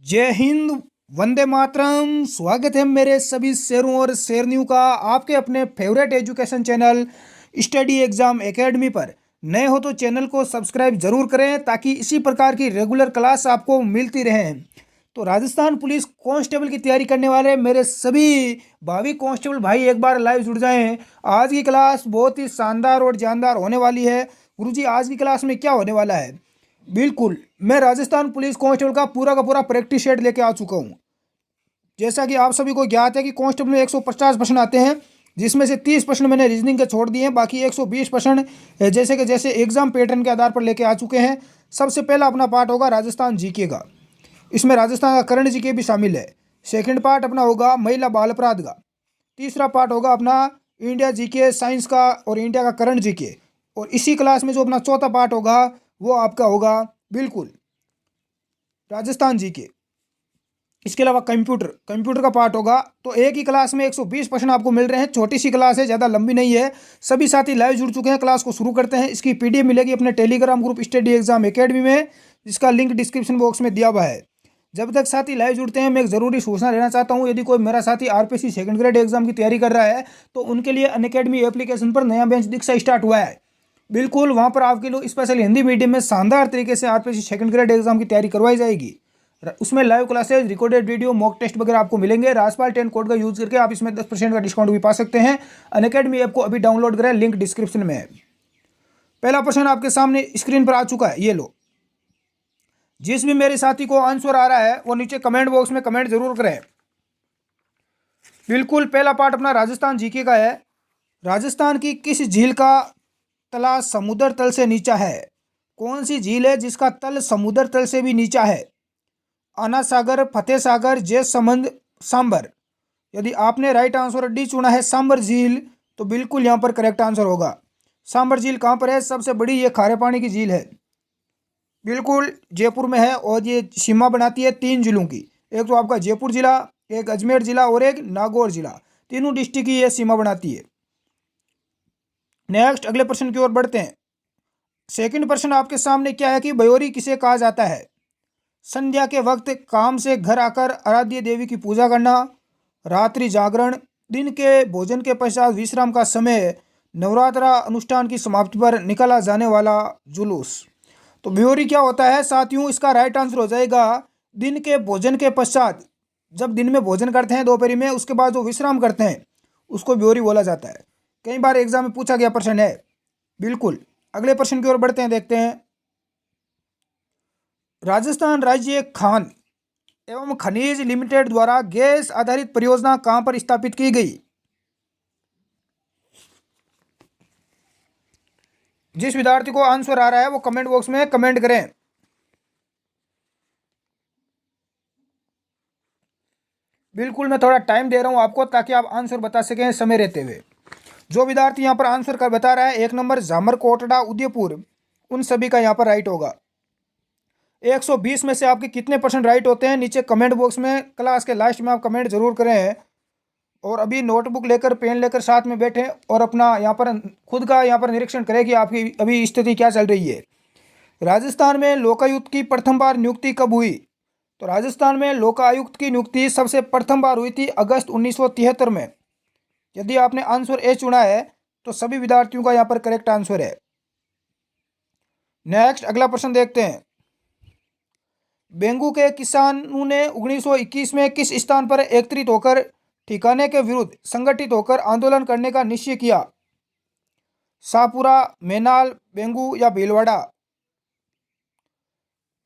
जय हिंद। वंदे मातरम। स्वागत है मेरे सभी शेरों और शेरनियों का आपके अपने favourite education channel study exam academy पर। नए हो तो चैनल को सब्सक्राइब जरूर करें ताकि इसी प्रकार की रेगुलर क्लास आपको मिलती रहे। तो राजस्थान पुलिस कांस्टेबल की तैयारी करने वाले मेरे सभी भावी कांस्टेबल भाई एक बार लाइव जुड़ जाएं। आज की क्लास बहुत ही शानदार और जानदार होने वाली है। गुरुजी, आज की क्लास में क्या होने वाला है? बिल्कुल, मैं राजस्थान पुलिस कांस्टेबल का पूरा प्रैक्टिस सेट लेके आ चुका हूँ। जैसा कि आप सभी को ज्ञात है कि कांस्टेबल में 150 प्रश्न आते हैं, जिसमें से 30 प्रश्न मैंने रीजनिंग के छोड़ दिए हैं। बाकी 120 प्रश्न जैसे एग्जाम पैटर्न के आधार पर लेके आ चुके हैं। सबसे पहला अपना पार्ट होगा राजस्थान जीके का। इसमें राजस्थान का करंट जीके भी शामिल है। सेकंड पार्ट अपना होगा महिला बाल अपराध का। तीसरा पार्ट होगा अपना इंडिया जीके साइंस का और इंडिया का करंट जीके। और इसी क्लास में जो अपना चौथा पार्ट होगा वो आपका होगा बिल्कुल राजस्थान जी के। इसके अलावा कंप्यूटर का पार्ट होगा। तो एक ही क्लास में 120 प्रश्न आपको मिल रहे हैं। छोटी सी क्लास है, ज़्यादा लंबी नहीं है। सभी साथी लाइव जुड़ चुके हैं। क्लास को शुरू करते हैं। इसकी पीडीएफ मिलेगी अपने Telegram group study exam academy में, जिसका लिंक डिस्क्रिप्शन बॉक्स में दिया हुआ है। जब तक साथी लाइव जुड़ते हैं, मैं एक ज़रूरी सूचना देना चाहता हूँ। यदि कोई मेरा साथी आरपीसी सेकंड ग्रेड एग्जाम की तैयारी कर रहा है तो उनके लिए अनअकैडमी एप्लीकेशन पर नया बेंच दीक्षा स्टार्ट हुआ है। बिल्कुल, वहाँ पर आपके लोग स्पेशल हिंदी मीडियम में शानदार तरीके से आरपीसी सेकंड ग्रेड एग्जाम की तैयारी करवाई जाएगी। उसमें live classes, recorded video, mock test वगैरह आपको मिलेंगे। राजपाल 10 कोड का यूज करके आप इसमें 10% का डिस्काउंट भी पा सकते हैं। अनअकैडमी ऐप को अभी डाउनलोड करें, लिंक डिस्क्रिप्शन में है। पहला प्रश्न आपके सामने स्क्रीन पर आ चुका है, ये लो। जिस भी मेरे साथी को आंसर आ रहा है वो नीचे कमेंट बॉक्स में कमेंट जरूर करें। बिल्कुल, पहला पार्ट अपना राजस्थान जीके का है। राजस्थान की किस झील का तला समुद्र तल से नीचा है? कौन सी झील है जिसका तल समुद्र तल से भी नीचा है? आना सागर, फतेह सागर, जैसमंद, सांबर। यदि आपने राइट आंसर डी चुना है सांबर झील, तो बिल्कुल यहाँ पर करेक्ट आंसर होगा। सांबर झील कहाँ पर है? सबसे बड़ी ये खारे पानी की झील है। बिल्कुल जयपुर में है और ये सीमा बनाती है 3 जिलों की। एक तो आपका जयपुर जिला, एक अजमेर जिला और एक नागौर जिला। तीनों डिस्ट्रिक्ट की ये सीमा बनाती है। नेक्स्ट, अगले प्रश्न की ओर बढ़ते हैं। सेकंड प्रश्न आपके सामने क्या है कि भयोरी किसे कहा जाता है? संध्या के वक्त काम से घर आकर आराध्य देवी की पूजा करना, रात्रि जागरण, दिन के भोजन के पश्चात विश्राम का समय, नवरात्रा अनुष्ठान की समाप्ति पर निकाला जाने वाला जुलूस। तो भयोरी क्या होता है साथियों? इसका राइट आंसर हो जाएगा दिन के भोजन के पश्चात। जब दिन में भोजन करते हैं दोपहर में, उसके बाद जो विश्राम करते हैं उसको भयोरी बोला जाता है। कई बार एग्जाम में पूछा गया प्रश्न है। बिल्कुल, अगले प्रश्न की ओर बढ़ते हैं, देखते हैं। राजस्थान राज्य खान एवं खनिज लिमिटेड द्वारा गैस आधारित परियोजना कहां पर स्थापित की गई? जिस विद्यार्थी को आंसर आ रहा है वो कमेंट बॉक्स में कमेंट करें। बिल्कुल, मैं थोड़ा टाइम दे रहा हूं आपको ताकि आप आंसर बता सकें समय रहते हुए। जो विद्यार्थी यहां पर आंसर कर बता रहा है, 1 नंबर जामर कोटड़ा उदयपुर, उन सभी का यहां पर राइट होगा। 120 में से आपके कितने परसेंट राइट होते हैं नीचे कमेंट बॉक्स में क्लास के लास्ट में आप कमेंट जरूर करें। और अभी नोटबुक लेकर, पेन लेकर साथ में बैठें और अपना यहाँ पर खुद का यहाँ पर निरीक्षण करें कि आपकी अभी स्थिति क्या चल रही है। राजस्थान में लोकायुक्त की प्रथम बार नियुक्ति कब हुई? तो राजस्थान में लोकायुक्त की नियुक्ति सबसे प्रथम बार हुई थी अगस्त 1973 में। यदि आपने आंसर ए चुना है तो सभी विद्यार्थियों का यहाँ पर करेक्ट आंसर है। नेक्स्ट, अगला प्रश्न देखते हैं। बेंगू के किसानों ने 1921 में किस स्थान पर एकत्रित होकर ठिकाने के विरुद्ध संगठित होकर आंदोलन करने का निश्चय किया? शाहपुरा, मेनाल, बेंगू या भीलवाड़ा?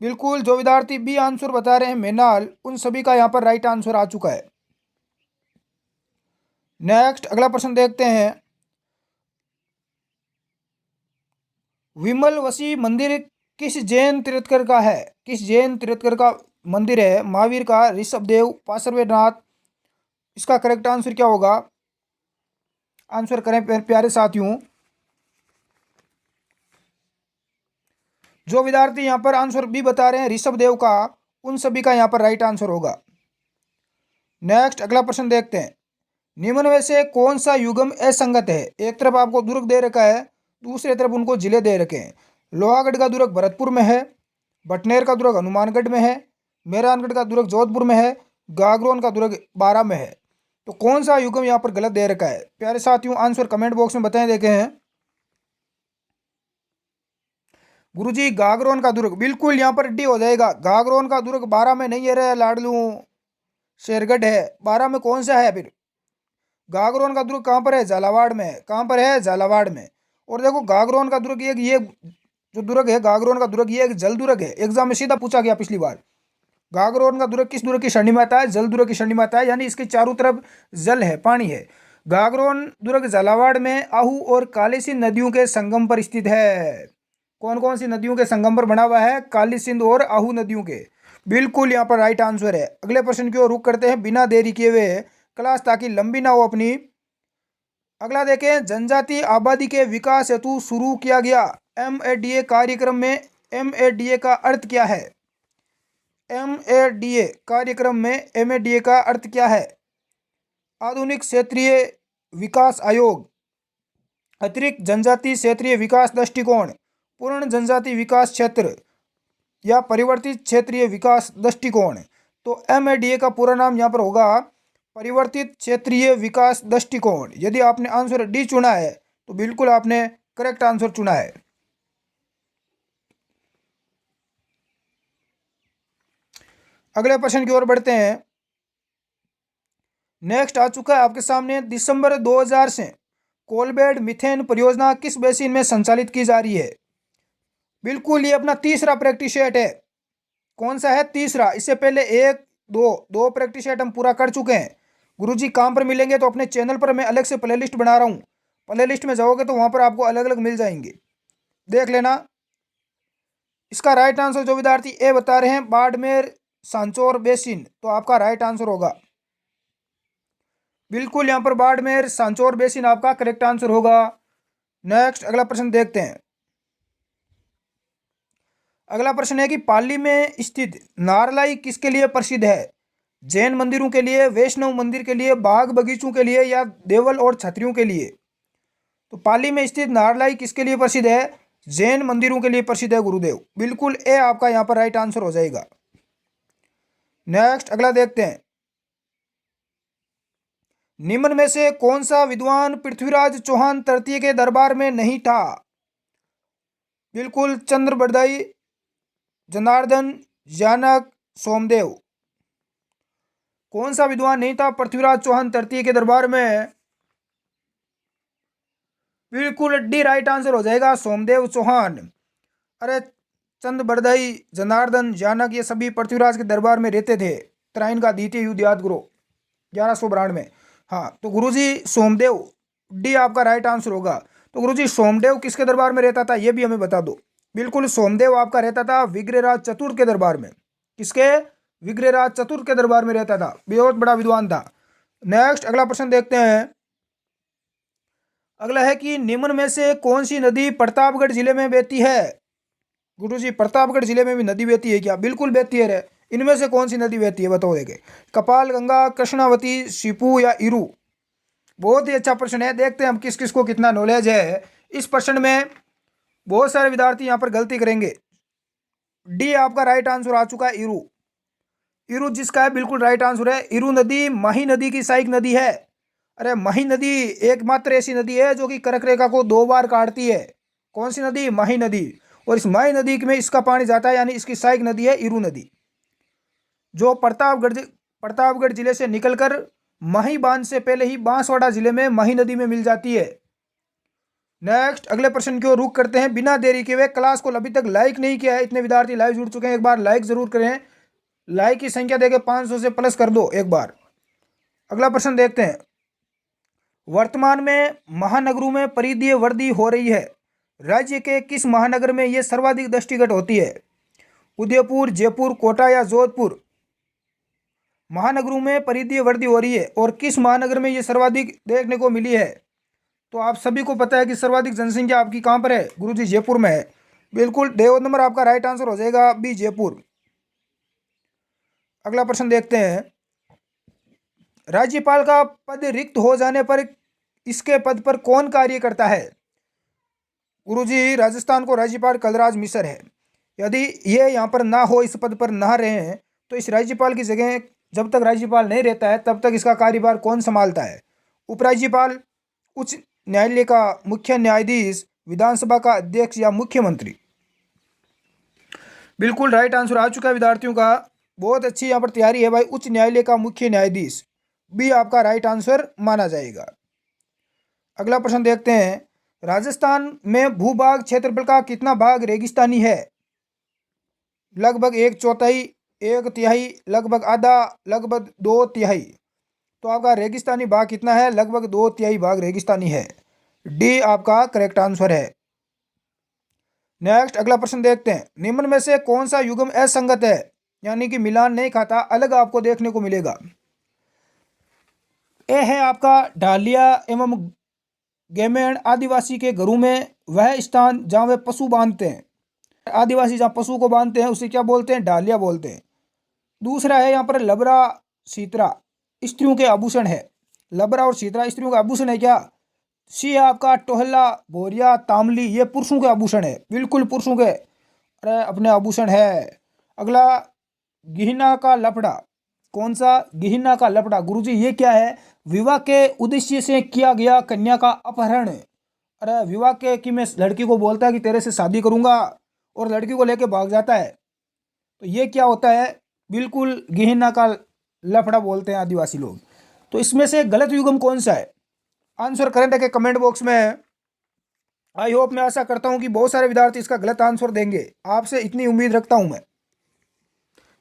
बिल्कुल, जो विद्यार्थी बी आंसर बता रहे हैं मेनाल, उन सभी का यहां पर राइट आंसर आ चुका है। नेक्स्ट, अगला प्रश्न देखते हैं। विमल वसी मंदिर किस जैन तीर्थकर का है? किस जैन तीर्थकर का मंदिर है? महावीर का, ऋषभदेव, पार्श्वनाथ? इसका करेक्ट आंसर क्या होगा? आंसर करें प्यारे साथियों। जो विद्यार्थी यहां पर आंसर बी बता रहे हैं ऋषभदेव का, उन सभी का यहां पर राइट आंसर होगा। नेक्स्ट, अगला प्रश्न देखते हैं। निम्न में से कौन सा युग्म असंगत है? एक तरफ आपको दुर्ग दे रखा है, दूसरी तरफ उनको जिले दे रखे हैं। लोहागढ़ का दुर्ग भरतपुर में है, बटनेर का दुर्ग हनुमानगढ़ में है, मेहरानगढ़ का दुर्ग जोधपुर में है, गागरोन का दुर्ग बारां में है। तो कौन सा युग्म यहाँ पर गलत दे रखा है? प्यारे साथियों, आंसर कमेंट बॉक्स में बताएं। देखे हैं गुरुजी, गागरोन का दुर्ग बिल्कुल यहाँ पर डी हो जाएगा। गागरोन का दुर्ग बारां में नहीं है रे लाडलू, शेरगढ़ है। बारां में कौन सा है फिर? गागरोन का दुर्ग कहाँ पर है? झालावाड़ में है। कहाँ पर है? झालावाड़ में। और देखो गागरोन का दुर्ग ये जो दुर्ग है गागरोन का दुर्ग, ये एक जल दुर्ग है। एग्जाम में सीधा पूछा गया पिछली बार। गागरोन का दुर्ग किस दुर्ग की श्रेणी में आता है? जल दुर्ग की श्रेणी में आता है, यानी इसके चारों तरफ जल है, पानी है। गागरोन दुर्ग झालावाड़ में आहू और काली सिंध नदियों के संगम पर स्थित है। कौन कौन सी नदियों के संगम पर बना हुआ है? काली सिंध और आहू नदियों के। बिल्कुल यहाँ पर राइट आंसर है। अगले प्रश्न की ओर रुख करते हैं बिना देरी किए हुए क्लास, ताकि लंबी ना हो अपनी। अगला देखें, जनजाति आबादी के विकास हेतु शुरू किया गया MADA कार्यक्रम में MADA का अर्थ क्या है? MADA कार्यक्रम में MADA का अर्थ क्या है? आधुनिक क्षेत्रीय विकास आयोग, अतिरिक्त जनजाति क्षेत्रीय विकास दृष्टिकोण, पूर्ण जनजाति विकास क्षेत्र या परिवर्तित क्षेत्रीय विकास दृष्टिकोण। तो MADA का पूरा नाम यहाँ पर होगा परिवर्तित क्षेत्रीय विकास दृष्टिकोण। यदि आपने आंसर डी चुना है तो बिल्कुल आपने करेक्ट आंसर चुना है। अगले प्रश्न की ओर बढ़ते हैं। नेक्स्ट आ चुका है आपके सामने, दिसंबर 2000 से कोलबेड मीथेन परियोजना किस बेसिन में संचालित की जा रही है? बिल्कुल ये अपना तीसरा प्रैक्टिस सेट है। कौन सा है? तीसरा। इससे पहले एक दो प्रैक्टिस सेट हम पूरा कर चुके हैं। गुरुजी काम पर मिलेंगे तो अपने चैनल पर मैं अलग से प्लेलिस्ट बना रहा हूँ। प्लेलिस्ट में जाओगे तो वहाँ पर आपको अलग अलग मिल जाएंगे, देख लेना। इसका राइट आंसर जो विद्यार्थी ए बता रहे हैं, बाड़मेर सांचौर बेसिन, तो आपका राइट आंसर होगा। बिल्कुल यहाँ पर बाड़मेर सांचौर बेसिन आपका करेक्ट आंसर होगा। नेक्स्ट अगला प्रश्न देखते हैं। अगला प्रश्न है कि पाली में स्थित नारलाई किसके लिए प्रसिद्ध है? जैन मंदिरों के लिए, वैष्णव मंदिर के लिए, बाग बगीचों के लिए या देवल और छतरियों के लिए? तो पाली में स्थित नारलाई किसके लिए प्रसिद्ध है? जैन मंदिरों के लिए प्रसिद्ध है गुरुदेव। बिल्कुल ए आपका यहाँ पर राइट आंसर हो जाएगा। नेक्स्ट अगला देखते हैं। निम्न में से कौन सा विद्वान पृथ्वीराज चौहान तृतीय के दरबार में नहीं था? बिल्कुल चंद्र बरदाई, जनार्दन, जानक, सोमदेव। कौन सा विद्वान नहीं था पृथ्वीराज चौहान तृतीय के दरबार में? बिल्कुल डी राइट आंसर हो जाएगा, सोमदेव चौहान। अरे चंद्र बरदाई, जनार्दन, जानक ये सभी पृथ्वीराज के दरबार में रहते थे। त्राइन का द्वितीय युद्ध याद करो 1192 में। हाँ तो गुरुजी सोमदेव, डी आपका राइट आंसर होगा। तो गुरुजी सोमदेव किसके दरबार में रहता था ये भी हमें बता दो। बिल्कुल सोमदेव आपका रहता था विग्रहराज चतुर्थ के दरबार में। किसके? विग्रहराज चतुर्थ के दरबार में रहता था, बहुत बड़ा विद्वान था। नेक्स्ट अगला प्रश्न देखते हैं। अगला है कि निम्न में से कौन सी नदी प्रतापगढ़ जिले में बहती है? गुरुजी प्रतापगढ़ जिले में भी नदी बहती है क्या? बिल्कुल बहती है रे। इनमें से कौन सी नदी बहती है बताओ देखे। कपाल गंगा, कृष्णावती, शिपू या इरू? बहुत ही अच्छा प्रश्न है। देखते हैं हम किस किस को कितना नॉलेज है। इस प्रश्न में बहुत सारे विद्यार्थी यहाँ पर गलती करेंगे। डी आपका राइट आंसर आ चुका है, इरू। इरू जिसका है बिल्कुल राइट आंसर है। इरू नदी मही नदी की सहायक नदी है। अरे मही नदी एकमात्र ऐसी नदी है जो कि कर्क रेखा को 2 बार काटती है। कौन सी नदी? मही नदी। और इस मही नदी में इसका पानी जाता है, यानी इसकी सहायक नदी है इरू नदी, जो प्रतापगढ़ जिले से निकलकर मही बांध से पहले ही बांसवाड़ा जिले में मही नदी में मिल जाती है। नेक्स्ट अगले प्रश्न की ओर रुख करते हैं बिना देरी के हुए। क्लास को अभी तक लाइक नहीं किया है, इतने विद्यार्थी लाइव जुड़ चुके हैं, एक बार लाइक जरूर करें। लाइक की संख्या देके 500 से प्लस कर दो एक बार। अगला प्रश्न देखते हैं। वर्तमान में महानगरों में परिधीय वृद्धि हो रही है। राज्य के किस महानगर में यह सर्वाधिक दृष्टिगत होती है? उदयपुर, जयपुर, कोटा या जोधपुर? महानगरों में परिधीय वृद्धि हो रही है और किस महानगर में यह सर्वाधिक देखने को मिली है? तो आप सभी को पता है कि सर्वाधिक जनसंख्या आपकी कहाँ पर है गुरुजी? जयपुर में है। बिल्कुल देव नंबर आपका राइट आंसर हो जाएगा बी, जयपुर। अगला प्रश्न देखते हैं। राज्यपाल का पद रिक्त हो जाने पर इसके पद पर कौन कार्य करता है? गुरुजी राजस्थान को राज्यपाल कलराज मिश्र है। यदि ये यहाँ पर ना हो, इस पद पर ना रहे हैं, तो इस राज्यपाल की जगह जब तक राज्यपाल नहीं रहता है तब तक इसका कार्यभार कौन संभालता है? उपराज्यपाल, उच्च न्यायालय का मुख्य न्यायाधीश, विधानसभा का अध्यक्ष या मुख्यमंत्री? बिल्कुल राइट आंसर आ चुका है विद्यार्थियों का। बहुत अच्छी यहाँ पर तैयारी है भाई। उच्च न्यायालय का मुख्य न्यायाधीश भी आपका राइट आंसर माना जाएगा। अगला प्रश्न देखते हैं। राजस्थान में भूभाग क्षेत्रफल का कितना भाग रेगिस्तानी है? लगभग एक चौथाई, एक तिहाई, लगभग आधा, लगभग दो तिहाई। तो आपका रेगिस्तानी भाग कितना है? लगभग दो तिहाई भाग रेगिस्तानी है। डी आपका करेक्ट आंसर है। नेक्स्ट अगला प्रश्न देखते हैं। निम्न में से कौन सा युग्म असंगत है, यानी कि मिलान नहीं खाता, अलग आपको देखने को मिलेगा? ए है आपका डालिया एवं ग्रामीण आदिवासी के घरों में वह स्थान जहाँ वे पशु बांधते हैं। आदिवासी जहाँ पशु को बांधते हैं उसे क्या बोलते हैं? डालिया बोलते हैं। दूसरा है यहाँ पर लबरा सीतरा, स्त्रियों के आभूषण है। लबरा और सीतरा स्त्रियों का आभूषण है क्या? सी है आपका टोहला, बोरिया, तामली, ये पुरुषों के आभूषण है। बिल्कुल पुरुषों के अपने आभूषण है। अगला गिहना का लफड़ा, कौन सा? गिहना का लफड़ा गुरुजी ये क्या है? विवाह के उद्देश्य से किया गया कन्या का अपहरण। अरे विवाह के कि मैं लड़की को बोलता है कि तेरे से शादी करूंगा और लड़की को लेके भाग जाता है, तो ये क्या होता है? बिल्कुल गिहना का लफड़ा बोलते हैं आदिवासी लोग। तो इसमें से गलत युग्म कौन सा है? आंसर करें देखें कमेंट बॉक्स में। आई होप, मैं आशा करता हूं कि बहुत सारे विद्यार्थी इसका गलत आंसर देंगे। आपसे इतनी उम्मीद रखता हूं मैं।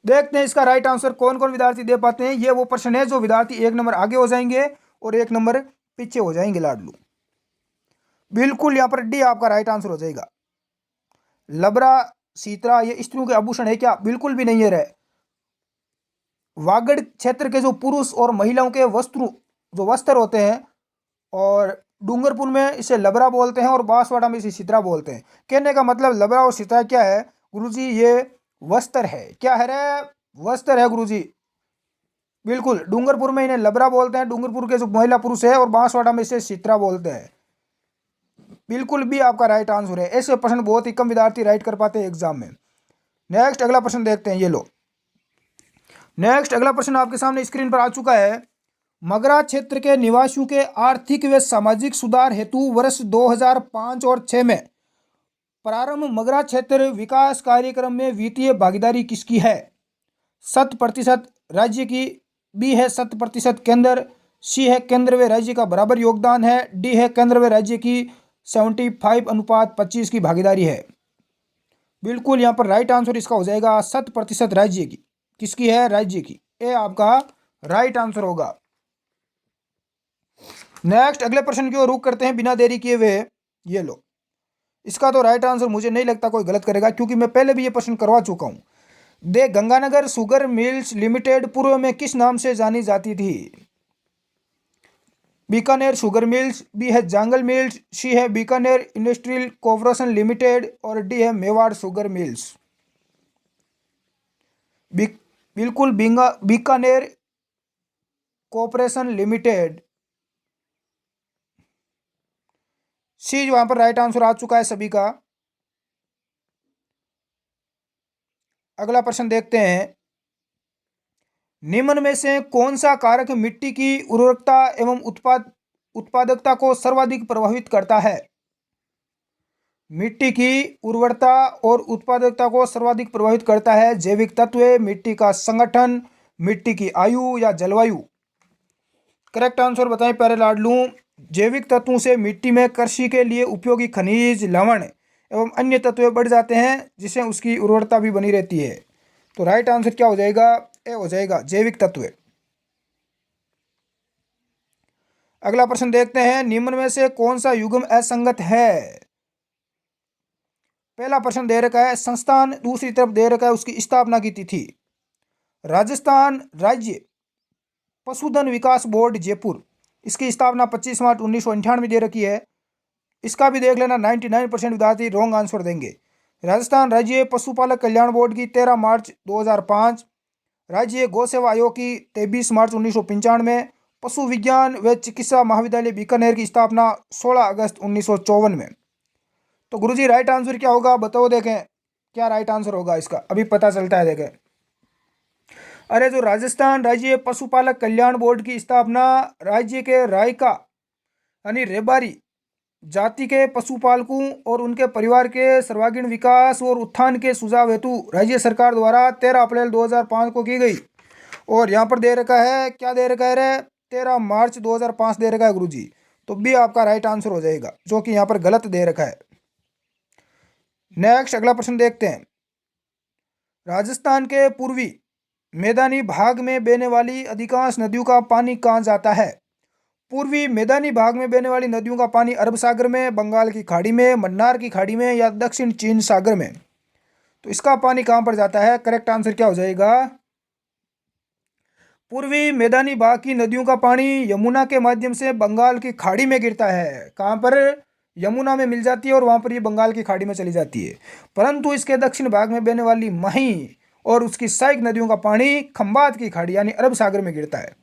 देखते हैं इसका राइट आंसर कौन कौन विद्यार्थी दे पाते हैं। ये वो प्रश्न है जो विद्यार्थी एक नंबर आगे हो जाएंगे और एक नंबर पीछे हो जाएंगे लाडलू। बिल्कुल यहाँ पर डी आपका राइट आंसर हो जाएगा। लबरा सीतरा ये स्त्रियों के आभूषण है क्या? बिल्कुल भी नहीं है रे। वागड़ क्षेत्र के जो पुरुष और महिलाओं के वस्त्र होते हैं, और डूंगरपुर में इसे लबरा बोलते हैं और बांसवाड़ा में इसे सीतरा बोलते हैं। कहने का मतलब लबरा और सीतरा क्या है गुरुजी? ये वस्त्र है। क्या है रे? वस्त्र है गुरुजी। बिल्कुल, डूंगरपुर में इन्हें लबरा बोलते हैं, डूंगरपुर के जो महिला पुरुष है, और बांसवाड़ा में इसे सीतरा बोलते हैं। बिल्कुल भी आपका राइट आंसर है। ऐसे प्रश्न बहुत ही कम विद्यार्थी राइट कर पाते हैं एग्जाम में। नेक्स्ट अगला प्रश्न देखते हैं। ये लो, नेक्स्ट अगला प्रश्न आपके सामने स्क्रीन पर आ चुका है। मगरा क्षेत्र के निवासियों के आर्थिक व सामाजिक सुधार हेतु वर्ष 2005 और 6 में प्रारंभ मगरा क्षेत्र विकास कार्यक्रम में वित्तीय भागीदारी किसकी है? 100% राज्य की, बी है 100% केंद्र, सी है केंद्र व राज्य का बराबर योगदान है, डी है केंद्र व राज्य की 75:25 की भागीदारी है। बिल्कुल यहाँ पर राइट आंसर इसका हो जाएगा 100% राज्य की। किसकी है? राज्य की। ए आपका राइट आंसर होगा। नेक्स्ट अगले प्रश्न की ओर रुख करते हैं बिना देरी किए हुए। ये लो, इसका तो राइट आंसर मुझे नहीं लगता कोई गलत करेगा, क्योंकि मैं पहले भी ये प्रश्न करवा चुका हूं। दे गंगानगर शुगर मिल्स लिमिटेड पूर्व में किस नाम से जानी जाती थी? बीकानेर शुगर मिल्स, बी है जांगल मिल्स, सी है बीकानेर इंडस्ट्रियल कॉर्पोरेशन लिमिटेड, और डी है मेवाड़ शुगर मिल्स। बिल्कुल बीकानेर कॉर्पोरेशन लिमिटेड, सी वहां पर राइट आंसर आ चुका है सभी का। अगला प्रश्न देखते हैं। निम्न में से कौन सा कारक मिट्टी की उर्वरकता एवं उत्पादकता को सर्वाधिक प्रभावित करता है? मिट्टी की उर्वरता और उत्पादकता को सर्वाधिक प्रभावित करता है जैविक तत्व, मिट्टी का संगठन, मिट्टी की आयु या जलवायु? करेक्ट आंसर बताएं प्यारे लाडलू। जैविक तत्वों से मिट्टी में कृषि के लिए उपयोगी खनिज, लवण एवं अन्य तत्व बढ़ जाते हैं, जिससे उसकी उर्वरता भी बनी रहती है। तो राइट आंसर क्या हो जाएगा? ए हो जाएगा जैविक तत्व। अगला प्रश्न देखते हैं। निम्न में से कौन सा युग्म असंगत है? पहला प्रश्न दे रखा है संस्थान, दूसरी तरफ दे रखा है उसकी स्थापना की तिथि। राजस्थान राज्य पशुधन विकास बोर्ड जयपुर, इसकी स्थापना 25 मार्च 1998 में दे रखी है। इसका भी देख लेना, 99% विद्यार्थी रॉन्ग आंसर देंगे। राजस्थान राज्य पशुपालक कल्याण बोर्ड की 13 मार्च 2005, राज्य गौ सेवा आयोग की 23 मार्च 1995, पशु विज्ञान व चिकित्सा महाविद्यालय बीकानेर की स्थापना 16 अगस्त 1954 में। तो गुरुजी राइट आंसर क्या होगा बताओ, देखें क्या राइट आंसर होगा इसका, अभी पता चलता है। देखें अरे जो राजस्थान राज्य पशुपालक कल्याण बोर्ड की स्थापना राज्य के रायका यानी रेबारी जाति के पशुपालकों और उनके परिवार के सर्वांगीण विकास और उत्थान के सुझाव हेतु राज्य सरकार द्वारा 13 अप्रैल 2005 को की गई। और यहाँ पर दे रखा है, क्या दे रखा है रे, 13 मार्च 2005 दे रखा है गुरुजी। तो बी आपका राइट आंसर हो जाएगा, जो कि यहाँ पर गलत दे रखा है। नेक्स्ट अगला प्रश्न देखते हैं। राजस्थान के पूर्वी मैदानी भाग में बहने वाली अधिकांश नदियों का पानी कहाँ जाता है? पूर्वी मैदानी भाग में बहने वाली नदियों का पानी अरब सागर में, बंगाल की खाड़ी में, मन्नार की खाड़ी में या दक्षिण चीन सागर में। तो इसका पानी कहाँ पर जाता है? करेक्ट आंसर क्या हो जाएगा? पूर्वी मैदानी भाग की नदियों का पानी यमुना के माध्यम से बंगाल की खाड़ी में गिरता है। कहाँ पर? यमुना में मिल जाती है और वहाँ पर ये बंगाल की खाड़ी में चली जाती है। परंतु इसके दक्षिण भाग में बहने वाली मही और उसकी सहायक नदियों का पानी खंबात की खाड़ी यानी अरब सागर में गिरता है।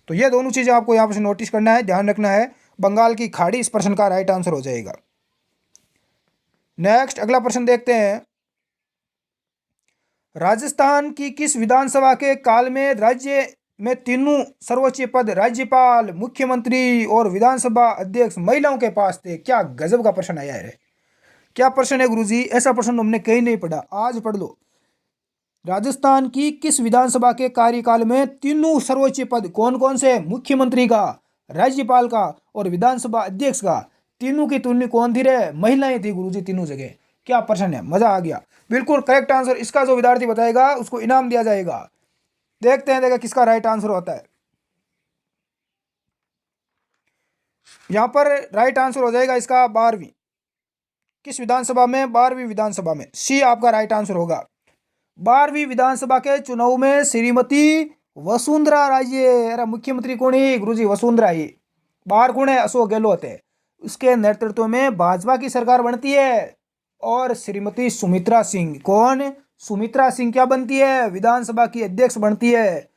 तो ये दोनों चीज़ें आपको यहाँ पर नोटिस करना है, ध्यान रखना है। बंगाल की खाड़ी इस प्रश्न का राइट आंसर हो जाएगा। नेक्स्ट अगला प्रश्न देखते हैं। राजस्थान की किस विधानसभा के काल में राज्य में तीनों सर्वोच्च पद राज्यपाल, मुख्यमंत्री और विधानसभा अध्यक्ष महिलाओं के पास थे? क्या गजब का प्रश्न आया है। क्या प्रश्न है गुरुजी? ऐसा प्रश्न हमने कहीं नहीं पढ़ा, आज पढ़ लो। राजस्थान की किस विधानसभा के कार्यकाल में तीनों सर्वोच्च पद कौन कौन से? मुख्यमंत्री का, राज्यपाल का और विधानसभा अध्यक्ष का। तीनों की तुलना कौन थी रे? महिलाएं थी गुरुजी, तीनों जगह। क्या प्रश्न है, मजा आ गया। बिल्कुल करेक्ट आंसर। इसका जो विद्यार्थी बताएगा उसको इनाम दिया जाएगा। देखते हैं देखा किसका राइट आंसर होता है। यहां पर राइट आंसर हो जाएगा इसका 12वीं। किस विधानसभा में? 12वीं विधानसभा में। सी आपका राइट आंसर होगा। 12वीं विधानसभा के चुनाव में श्रीमती वसुंधरा राजे, अरे मुख्यमंत्री कौन है गुरुजी? वसुंधरा ही। बाहर कौन है? अशोक गहलोत है। उसके नेतृत्व में भाजपा की सरकार बनती है और श्रीमती सुमित्रा सिंह, कौन? सुमित्रा सिंह क्या बनती है? विधानसभा की अध्यक्ष बनती है,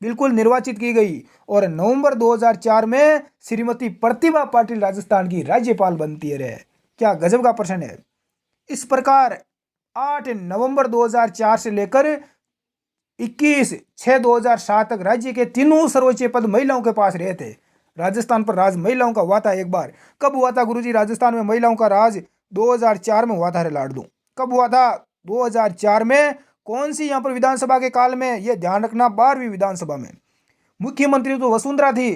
बिल्कुल निर्वाचित की गई। और नवंबर 2004 में श्रीमती प्रतिभा पाटिल राजस्थान की राज्यपाल बनती है रे। क्या गजब का प्रश्न है। इस प्रकार 8 नवंबर 2004 से लेकर 21/6/2007 तक राज्य के तीनों सर्वोच्च पद महिलाओं के पास रहे थे। राजस्थान पर राज महिलाओं का हुआ था एक बार। कब हुआ था गुरुजी राजस्थान में महिलाओं का राज? 2004 में हुआ था रे लाडलू। कब हुआ था? 2004 में। कौन सी यहाँ पर विधानसभा के काल में? ये ध्यान रखना, 12वीं विधानसभा में। मुख्यमंत्री तो वसुंधरा थी,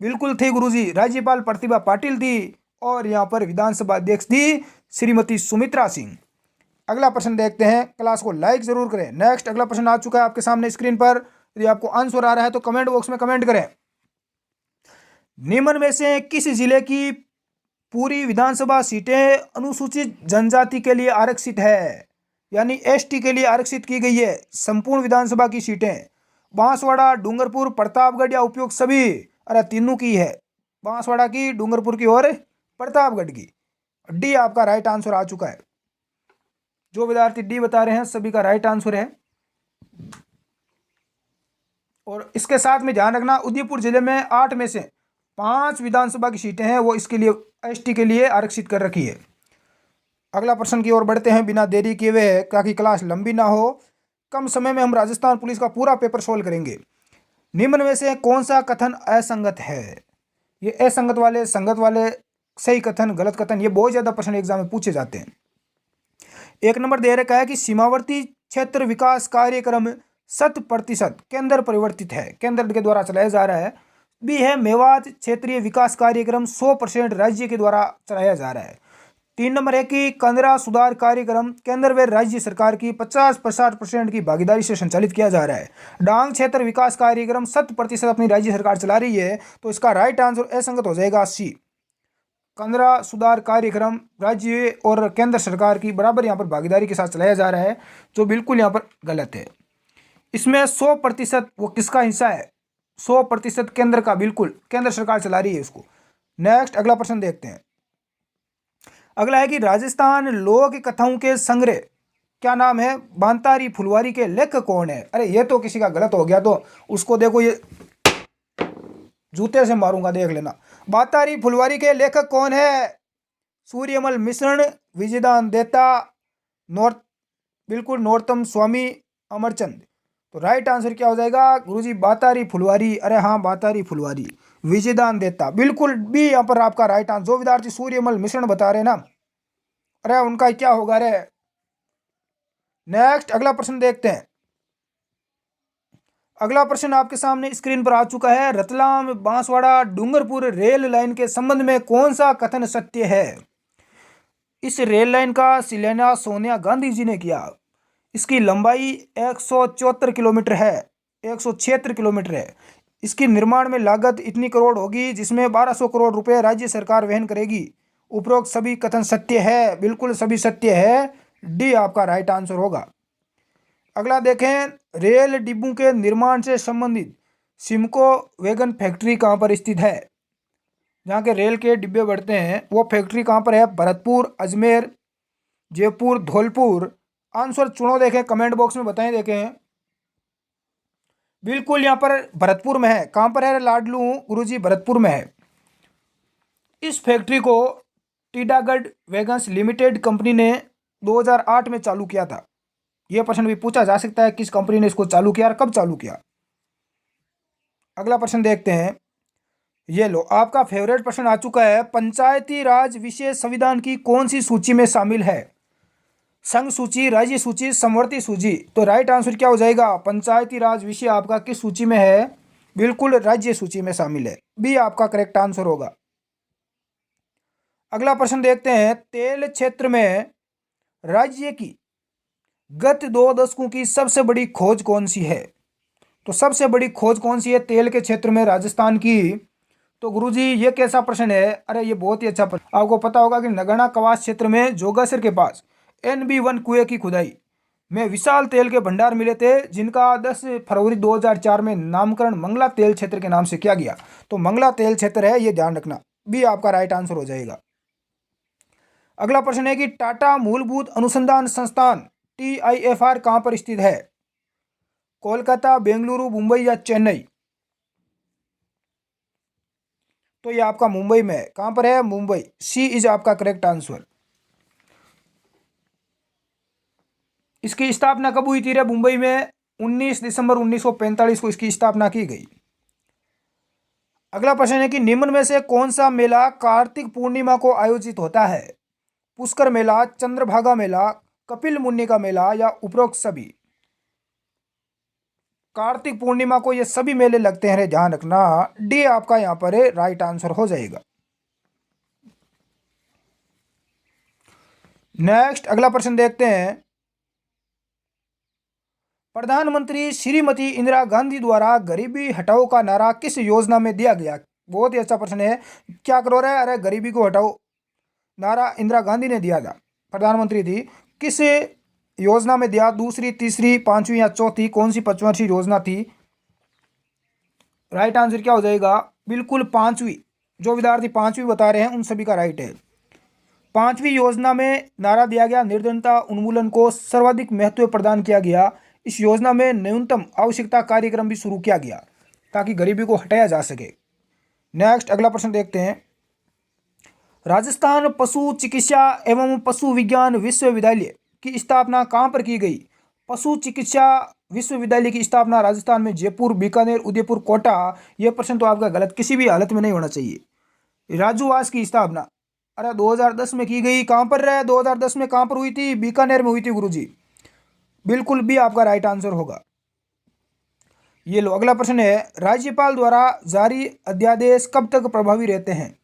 बिल्कुल थी गुरुजी। राज्यपाल प्रतिभा पाटिल थी और यहाँ पर विधानसभा अध्यक्ष थी श्रीमती सुमित्रा सिंह। अगला प्रश्न देखते हैं। क्लास को लाइक जरूर करें। नेक्स्ट अगला प्रश्न आ चुका है आपके सामने स्क्रीन पर। यदि आपको आंसर आ रहा है तो कमेंट बॉक्स में कमेंट करें। निम्न में से किस जिले की पूरी विधानसभा सीटें अनुसूचित जनजाति के लिए आरक्षित है, यानी एसटी के लिए आरक्षित की गई है? संपूर्ण विधानसभा की सीटें बांसवाड़ा, डूंगरपुर, प्रतापगढ़ या उपयुक्त सभी? अरे तीनों की है, बांसवाड़ा की, डूंगरपुर की और प्रतापगढ़ की। डी आपका राइट आंसर आ चुका है। जो विद्यार्थी डी बता रहे हैं सभी का राइट आंसर है। और इसके साथ में ध्यान रखना, उदयपुर जिले में 8 में से 5 विधानसभा की सीटें हैं वो इसके लिए एसटी के लिए आरक्षित कर रखी है। अगला प्रश्न की ओर बढ़ते हैं बिना देरी किए हुए, ताकि क्लास लंबी ना हो। कम समय में हम राजस्थान पुलिस का पूरा पेपर सोल्व करेंगे। निम्न में से कौन सा कथन असंगत है? ये असंगत वाले, संगत वाले, सही कथन, गलत कथन, ये बहुत ज्यादा प्रश्न एग्जाम में पूछे जाते हैं। 1 नंबर दे रखा है कि सीमावर्ती क्षेत्र विकास कार्यक्रम 100% केंद्र परिवर्तित है, केंद्र के द्वारा चलाया जा रहा है। बी है मेवात क्षेत्रीय विकास कार्यक्रम 100% राज्य के द्वारा चलाया जा रहा है। 3 नंबर है कि कंदरा सुधार कार्यक्रम केंद्र व राज्य सरकार की 50-60% की भागीदारी से संचालित किया जा रहा है। डांग क्षेत्र विकास कार्यक्रम 100% अपनी राज्य सरकार चला रही है। तो इसका राइट आंसर असंगत हो जाएगा सी। कंदरा सुधार कार्यक्रम राज्य और केंद्र सरकार की बराबर यहाँ पर भागीदारी के साथ चलाया जा रहा है, जो बिल्कुल यहाँ पर गलत है। इसमें 100% वो किसका हिस्सा है? 100% केंद्र का, बिल्कुल केंद्र सरकार चला रही है उसको। नेक्स्ट अगला प्रश्न देखते हैं। अगला है कि राजस्थान लोक कथाओं के संग्रह क्या नाम है? बांतारी फुलवारी के लेखक कौन है? अरे ये तो किसी का गलत हो गया, तो उसको देखो ये जूते से मारूंगा, देख लेना। बांतारी फुलवारी के लेखक कौन है? सूर्यमल मिश्रण, विजयदान देता, बिल्कुल नरोत्तम स्वामी, अमरचंद। तो राइट आंसर क्या हो जाएगा गुरुजी? बातारी फुलवारी। अरे हाँ, बातारी फुलवारी। विजयदान देता, बिल्कुल भी यहाँ पर आपका राइट आंसर। जो विद्यार्थी सूर्यमल मिश्रण बता रहे ना, अरे उनका क्या होगा रे। नेक्स्ट अगला प्रश्न देखते हैं। अगला प्रश्न आपके सामने स्क्रीन पर आ चुका है। रतलाम बांसवाड़ा डूंगरपुर रेल लाइन के संबंध में कौन सा कथन सत्य है? इस रेल लाइन का शिलान्यास सोनिया गांधी जी ने किया। इसकी लंबाई 174 किलोमीटर है, 176 किलोमीटर है। इसकी निर्माण में लागत इतनी करोड़ होगी, जिसमें 1200 करोड़ रुपए राज्य सरकार वहन करेगी। उपरोक्त सभी कथन सत्य है? बिल्कुल सभी सत्य है। डी आपका राइट आंसर होगा। अगला देखें, रेल डिब्बों के निर्माण से संबंधित सिमको वैगन फैक्ट्री कहाँ पर स्थित है? जहाँ के रेल के डिब्बे बढ़ते हैं वो फैक्ट्री कहाँ पर है? भरतपुर, अजमेर, जयपुर, धौलपुर। आंसर चुनो, देखें कमेंट बॉक्स में बताएं। देखें बिल्कुल यहाँ पर भरतपुर में है। कहाँ पर है लाडलू? गुरुजी भरतपुर में है। इस फैक्ट्री को टीडागढ़ वैगन्स लिमिटेड कंपनी ने 2008 में चालू किया था। यह प्रश्न भी पूछा जा सकता है, किस कंपनी ने इसको चालू किया और कब चालू किया। अगला प्रश्न देखते हैं। ये लो, आपका फेवरेट प्रश्न आ चुका है। पंचायती राज विषय संविधान की कौन सी सूची में शामिल है? संघ सूची, राज्य सूची, समवर्ती सूची। तो राइट आंसर क्या हो जाएगा? पंचायती राज विषय आपका किस सूची में है? बिल्कुल राज्य सूची में शामिल है। बी आपका करेक्ट आंसर होगा। अगला प्रश्न देखते हैं। तेल क्षेत्र में राज्य की गत 2 दशकों की सबसे बड़ी खोज कौन सी है? तो सबसे बड़ी खोज कौन सी है तेल के क्षेत्र में राजस्थान की? तो गुरुजी ये कैसा प्रश्न है? अरे ये बहुत ही अच्छा प्रश्न। आपको पता होगा कि नगड़ा कवास क्षेत्र में जोगासर के पास NB1 कुएं की खुदाई में विशाल तेल के भंडार मिले थे, जिनका 10 फरवरी 2004 में नामकरण मंगला तेल क्षेत्र के नाम से किया गया। तो मंगला तेल क्षेत्र है, ये ध्यान रखना। भी आपका राइट आंसर हो जाएगा। अगला प्रश्न है कि टाटा मूलभूत अनुसंधान संस्थान TIFR कहाँ पर स्थित है? कोलकाता, बेंगलुरु, मुंबई या चेन्नई? तो ये आपका मुंबई में है। कहाँ पर है? मुंबई। सी इज आपका करेक्ट आंसर। इसकी स्थापना कब हुई थी रे मुंबई में? 19 दिसंबर 1945 को इसकी स्थापना की गई। अगला प्रश्न है कि निम्न में से कौन सा मेला कार्तिक पूर्णिमा को आयोजित होता है? पुष्कर मेला, चंद्रभागा मेला, कपिल मुनि का मेला या उपरोक्त सभी? कार्तिक पूर्णिमा को ये सभी मेले लगते हैं, ध्यान रखना। डी आपका यहाँ पर राइट आंसर हो जाएगा। नेक्स्ट अगला प्रश्न देखते हैं। प्रधानमंत्री श्रीमती इंदिरा गांधी द्वारा गरीबी हटाओ का नारा किस योजना में दिया गया? बहुत ही अच्छा प्रश्न है। क्या करो रहा है? अरे गरीबी को हटाओ नारा इंदिरा गांधी ने दिया था, प्रधानमंत्री थी। किस योजना में दिया? दूसरी, तीसरी, पांचवी या चौथी? कौन सी पंचवर्षीय योजना थी? राइट आंसर क्या हो जाएगा? बिल्कुल पांचवी। जो विद्यार्थी पांचवी बता रहे हैं उन सभी का राइट है। पांचवी योजना में नारा दिया गया, निर्धनता उन्मूलन को सर्वाधिक महत्व प्रदान किया गया। इस योजना में न्यूनतम आवश्यकता कार्यक्रम भी शुरू किया गया ताकि गरीबी को हटाया जा सके। नेक्स्ट अगला प्रश्न देखते हैं। राजस्थान पशु चिकित्सा एवं पशु विज्ञान विश्वविद्यालय की स्थापना कहाँ पर की गई? पशु चिकित्सा विश्वविद्यालय की स्थापना राजस्थान में जयपुर, बीकानेर, उदयपुर, कोटा। यह प्रश्न तो आपका गलत, किसी भी हालत में नहीं होना चाहिए। राजूवास की स्थापना अरे 2010 में की गई। कहाँ पर रहे? 2010 में कहाँ पर हुई थी? बीकानेर में हुई थी गुरुजी। बिल्कुल भी आपका राइट आंसर होगा। ये लो, अगला प्रश्न है। राज्यपाल द्वारा जारी अध्यादेश कब तक प्रभावी रहते हैं?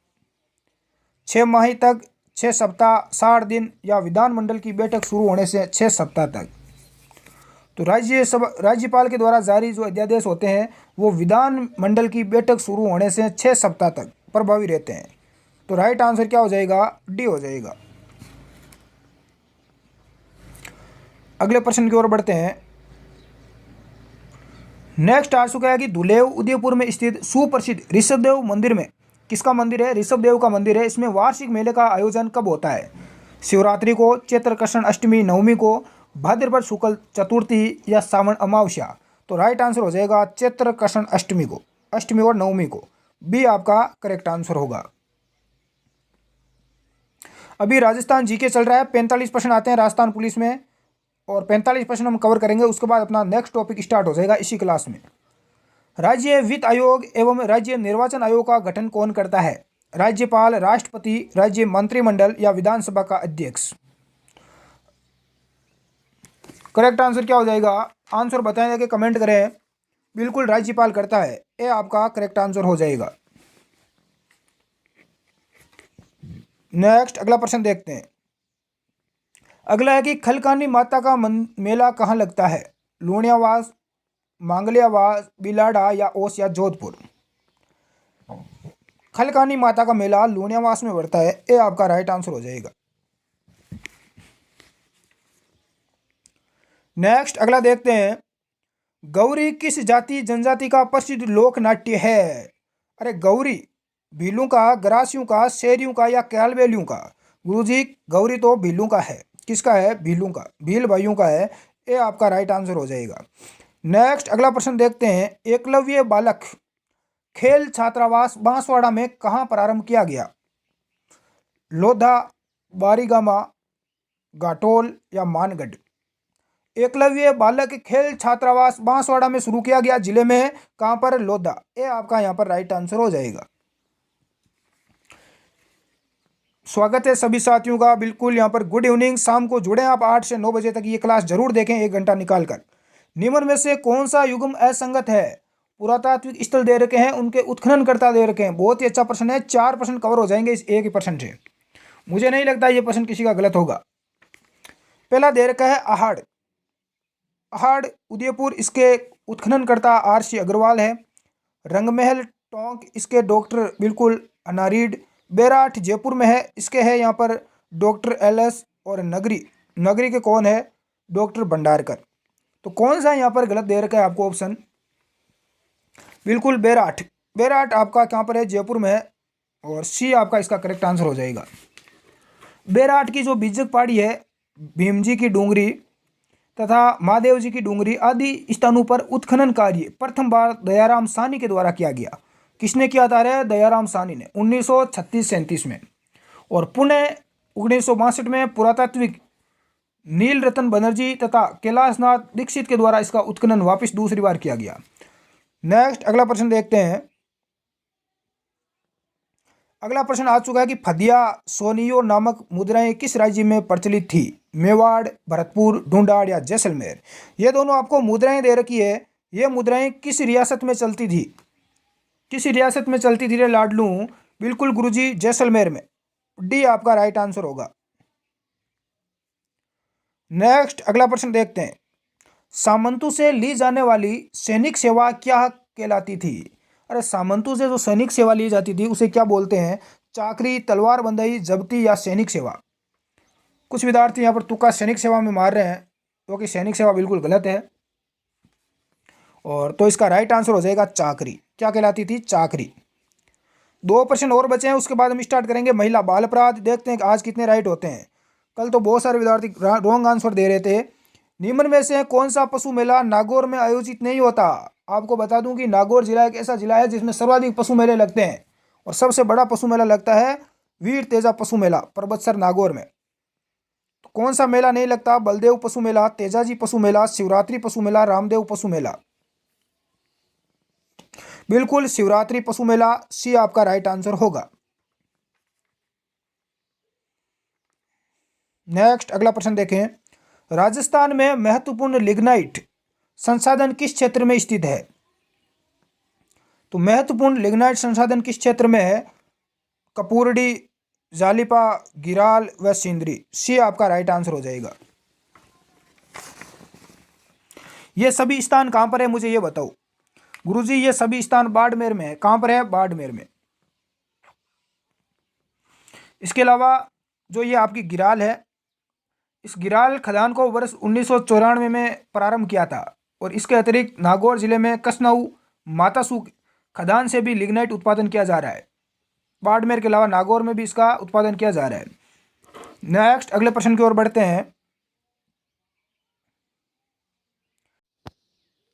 6 माह तक, 6 सप्ताह, 60 दिन या विधानमंडल की बैठक शुरू होने से 6 सप्ताह तक? तो राज्यपाल के द्वारा जारी जो अध्यादेश होते हैं वो विधानमंडल की बैठक शुरू होने से 6 सप्ताह तक प्रभावी रहते हैं। तो राइट आंसर क्या हो जाएगा? डी हो जाएगा। अगले प्रश्न की ओर बढ़ते हैं। नेक्स्ट आ चुका है कि धुलेव उदयपुर में स्थित सुप्रसिद्ध ऋषभदेव मंदिर में, किसका मंदिर है? ऋषभदेव का मंदिर है। इसमें वार्षिक मेले का आयोजन कब होता है? शिवरात्रि को, चैत्र कृष्ण अष्टमी, नवमी को, भाद्रपद शुक्ल चतुर्थी या सावन अमावस्या? तो राइट आंसर हो जाएगा चैत्र कृष्ण अष्टमी को, अष्टमी और नवमी को। बी आपका करेक्ट आंसर होगा। अभी राजस्थान जीके चल रहा है। 45 प्रश्न आते हैं राजस्थान पुलिस में। और 45% हम कवर करेंगे। उसके बाद अपना नेक्स्ट टॉपिक स्टार्ट हो जाएगा इसी क्लास में। राज्य वित्त आयोग एवं राज्य निर्वाचन आयोग का गठन कौन करता है? राज्यपाल, राष्ट्रपति, राज्य मंत्रिमंडल या विधानसभा का अध्यक्ष? करेक्ट आंसर क्या हो जाएगा? आंसर बताएं कि कमेंट करें। बिल्कुल राज्यपाल करता है, ये आपका करेक्ट आंसर हो जाएगा। नेक्स्ट अगला प्रश्न देखते हैं। अगला है कि खलकानी माता का मेला कहाँ लगता है? लूणियावास, मांगलियावास, बिलाड़ा या ओस या जोधपुर? खलकानी माता का मेला लूणियावास में पड़ता है, ये आपका राइट आंसर हो जाएगा। नेक्स्ट अगला देखते हैं। गौरी किस जाति जनजाति का प्रसिद्ध लोक नाट्य है? अरे गौरी भीलू का, गरासियों का, शेरियों का या कैलबेलियों का? गुरुजी गौरी तो भीलू का है। किसका है? भीलू का, भील भाइयों का है, ये आपका राइट आंसर हो जाएगा। नेक्स्ट अगला प्रश्न देखते हैं। एकलव्य बालक खेल छात्रावास बांसवाड़ा में कहाँ प्रारंभ किया गया? लोधा, बारीगामा, घाटोल या मानगढ़? एकलव्य बालक खेल छात्रावास बांसवाड़ा में शुरू किया गया, जिले में कहां पर? लोधा, ये आपका यहां पर राइट आंसर हो जाएगा। स्वागत है सभी साथियों का, बिल्कुल यहां पर गुड इवनिंग। शाम को जुड़े आप 8 से 9 बजे तक ये क्लास जरूर देखें, 1 घंटा निकाल कर। निम्न में से कौन सा युग्म असंगत है? पुरातात्विक स्थल दे रखे हैं, उनके उत्खननकर्ता दे रखे हैं। बहुत ही अच्छा प्रश्न है, 4% कवर हो जाएंगे इस एक ही प्रश्न से। मुझे नहीं लगता ये प्रश्न किसी का गलत होगा। पहला दे रखा है अहाड़, अहाड़ उदयपुर, इसके उत्खननकर्ता RC अग्रवाल है। रंगमहल टोंक, इसके डॉक्टर बिल्कुल अनारीड। बेराठ जयपुर में है, इसके है यहाँ पर डॉक्टर LS। और नगरी, नगरी के कौन है? डॉक्टर भंडारकर। तो कौन सा यहाँ पर गलत दे रखा है आपको ऑप्शन? बिल्कुल बेराठ, बेराठ आपका कहाँ पर है? जयपुर में है, और C आपका इसका करेक्ट आंसर हो जाएगा। बेराठ की जो बिज्जक पहाड़ी है, भीम जी की डूंगरी तथा महादेव जी की डूंगरी आदि स्थानों पर उत्खनन कार्य प्रथम बार दयाराम साहनी के द्वारा किया गया। किसने किया था? रे दयाराम साहनी ने 1936-37 में। और पुणे 1962 में पुरातात्विक नील रतन बनर्जी तथा कैलाशनाथ दीक्षित के द्वारा इसका उत्खनन वापस दूसरी बार किया गया। नेक्स्ट अगला प्रश्न देखते हैं। अगला प्रश्न आ चुका है कि फदिया सोनियो नामक मुद्राएं किस राज्य में प्रचलित थी? मेवाड़, भरतपुर, ढूंढाड़ या जैसलमेर? ये दोनों आपको मुद्राएं दे रखी है। ये मुद्राएं किस रियासत में चलती थी? किस रियासत में चलती थी रे लाडलू? बिल्कुल गुरुजी जैसलमेर में। D आपका राइट आंसर होगा। नेक्स्ट अगला प्रश्न देखते हैं। सामंतों से ली जाने वाली सैनिक सेवा क्या कहलाती थी? अरे सामंतों से जो सैनिक सेवा ली जाती थी उसे क्या बोलते हैं? चाकरी, तलवार बंदाई, जब्ती या सैनिक सेवा? कुछ विद्यार्थी यहाँ पर तुक्का सैनिक सेवा में मार रहे हैं, क्योंकि सैनिक सेवा बिल्कुल गलत है। और तो इसका राइट आंसर हो जाएगा चाकरी। क्या कहलाती थी? चाकरी। 2 प्रश्न और बचे हैं, उसके बाद हम स्टार्ट करेंगे महिला बाल अपराध। देखते हैं कि आज कितने राइट होते हैं। कल तो बहुत सारे विद्यार्थी रॉन्ग आंसर दे रहे थे। निम्न में से कौन सा पशु मेला नागौर में आयोजित नहीं होता? आपको बता दूं कि नागौर जिला एक ऐसा जिला है जिसमें सर्वाधिक पशु मेले लगते हैं, और सबसे बड़ा पशु मेला लगता है वीर तेजा पशु मेला पर्वतसर नागौर में। तो कौन सा मेला नहीं लगता? बलदेव पशु मेला, तेजाजी पशु मेला, शिवरात्रि पशु मेला, रामदेव पशु मेला? बिल्कुल शिवरात्रि पशु मेला, C आपका राइट आंसर होगा। नेक्स्ट अगला प्रश्न देखें। राजस्थान में महत्वपूर्ण लिग्नाइट संसाधन किस क्षेत्र में स्थित है? तो महत्वपूर्ण लिग्नाइट संसाधन किस क्षेत्र में है? कपूरडी, जालिपा, गिराल व सिंदरी? C आपका राइट आंसर हो जाएगा। ये सभी स्थान कहां पर है मुझे ये बताओ। गुरुजी ये सभी स्थान बाड़मेर में है। कहां पर है? बाड़मेर में। इसके अलावा जो ये आपकी गिराल है, इस गिराल खदान को वर्ष 1994 में प्रारंभ किया था। और इसके अतिरिक्त नागौर जिले में कसनऊ, मातासू खदान से भी लिग्नाइट उत्पादन किया जा रहा है। बाड़मेर के अलावा नागौर में भी इसका उत्पादन किया जा रहा है। नेक्स्ट अगले प्रश्न की ओर बढ़ते हैं।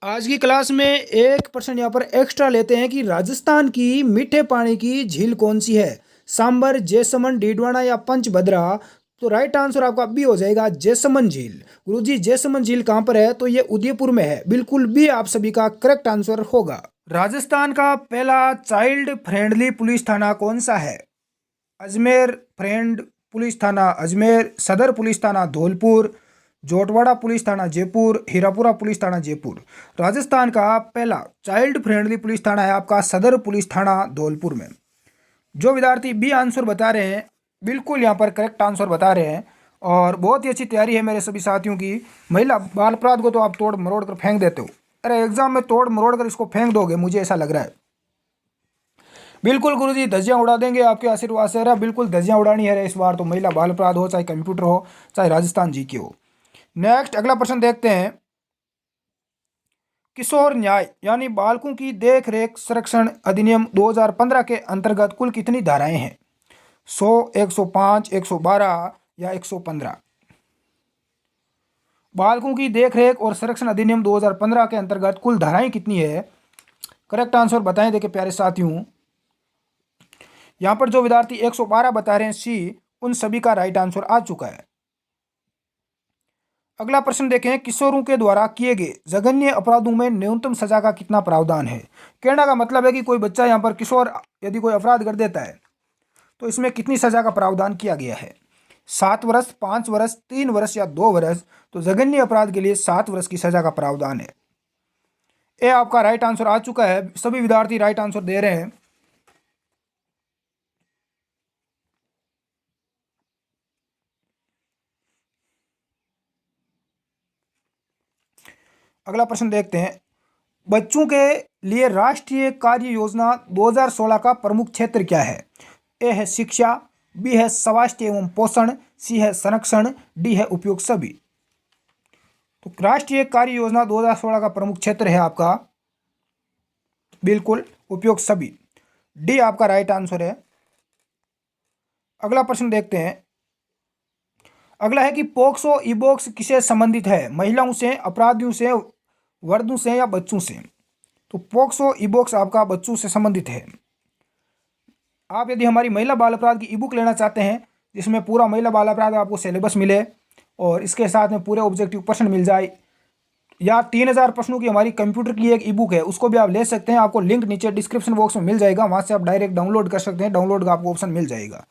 आज की क्लास में एक प्रश्न यहाँ पर एक्स्ट्रा लेते हैं कि राजस्थान की मीठे पानी की झील कौन सी है? सांबर, जैसमंद, डीडवाना या पंचभद्रा? तो राइट आंसर आपका बी हो जाएगा जैसमंद झील। गुरुजी जैसमंद झील कहाँ पर है, तो ये उदयपुर में है। बिल्कुल बी आप सभी का करेक्ट आंसर होगा। राजस्थान का पहला चाइल्ड फ्रेंडली पुलिस थाना कौन सा है? अजमेर फ्रेंड पुलिस थाना अजमेर, सदर पुलिस थाना धौलपुर, जोटवाड़ा पुलिस थाना जयपुर, हीरापुरा पुलिस थाना जयपुर। राजस्थान का पहला चाइल्ड फ्रेंडली पुलिस थाना है आपका सदर पुलिस थाना धौलपुर में। जो विद्यार्थी बी आंसर बता रहे हैं बिल्कुल यहाँ पर करेक्ट आंसर बता रहे हैं और बहुत ही अच्छी तैयारी है मेरे सभी साथियों की। महिला बाल अपराध को तो आप तोड़ मरोड़ कर फेंक देते हो, अरे एग्जाम में तोड़ मरोड़ कर इसको फेंक दोगे, मुझे ऐसा लग रहा है। बिल्कुल गुरुजी धज्जियां उड़ा देंगे आपके आशीर्वाद से। बिल्कुल धज्जियां उड़ानी है इस बार तो, महिला बाल अपराध हो, चाहे कंप्यूटर हो, चाहे राजस्थान जी की हो। नेक्स्ट अगला प्रश्न देखते हैं। किशोर न्याय यानी बालकों की देख रेख संरक्षण अधिनियम 2015 के अंतर्गत कुल कितनी धाराएं हैं? 100, 105, 112 या 115? बालकों की देखरेख और संरक्षण अधिनियम 2015 के अंतर्गत कुल धाराएं कितनी है? करेक्ट आंसर बताएं देखिए प्यारे साथियों। यहां पर जो विद्यार्थी 112 बता रहे हैं सी, उन सभी का राइट आंसर आ चुका है। अगला प्रश्न देखें। किशोरों के द्वारा किए गए जघन्य अपराधों में न्यूनतम सजा का कितना प्रावधान है? कहने का मतलब है कि कोई बच्चा यहाँ पर किशोर यदि कोई अपराध कर देता है तो इसमें कितनी सजा का प्रावधान किया गया है? 7 वर्ष, 5 वर्ष, 3 वर्ष या 2 वर्ष? तो जघन्य अपराध के लिए 7 वर्ष की सजा का प्रावधान है। ये आपका राइट आंसर आ चुका है। सभी विद्यार्थी राइट आंसर दे रहे हैं। अगला प्रश्न देखते हैं। बच्चों के लिए राष्ट्रीय कार्य योजना 2016 का प्रमुख क्षेत्र क्या है? ए है शिक्षा, बी है स्वास्थ्य एवं पोषण, सी है संरक्षण, डी है उपयोग सभी। तो राष्ट्रीय कार्य योजना 2016 का प्रमुख क्षेत्र है आपका बिल्कुल उपयोग सभी, डी आपका राइट आंसर है। अगला प्रश्न देखते हैं। अगला है कि पोक्सो ईबॉक्स किसे संबंधित है? महिलाओं से, अपराधियों से, वर्दों से या बच्चों से? तो पोक्सो ईबॉक्स आपका बच्चों से संबंधित है। आप यदि हमारी महिला बाल अपराध की ई बुक लेना चाहते हैं जिसमें पूरा महिला बाल अपराध आपको सिलेबस मिले और इसके साथ में पूरे ऑब्जेक्टिव प्रश्न मिल जाए, या 3000 प्रश्नों की हमारी कंप्यूटर की एक ई बुक है, उसको भी आप ले सकते हैं। आपको लिंक नीचे डिस्क्रिप्शन बॉक्स में मिल जाएगा, वहां से आप डायरेक्ट डाउनलोड कर सकते हैं। डाउनलोड का आपको ऑप्शन मिल जाएगा।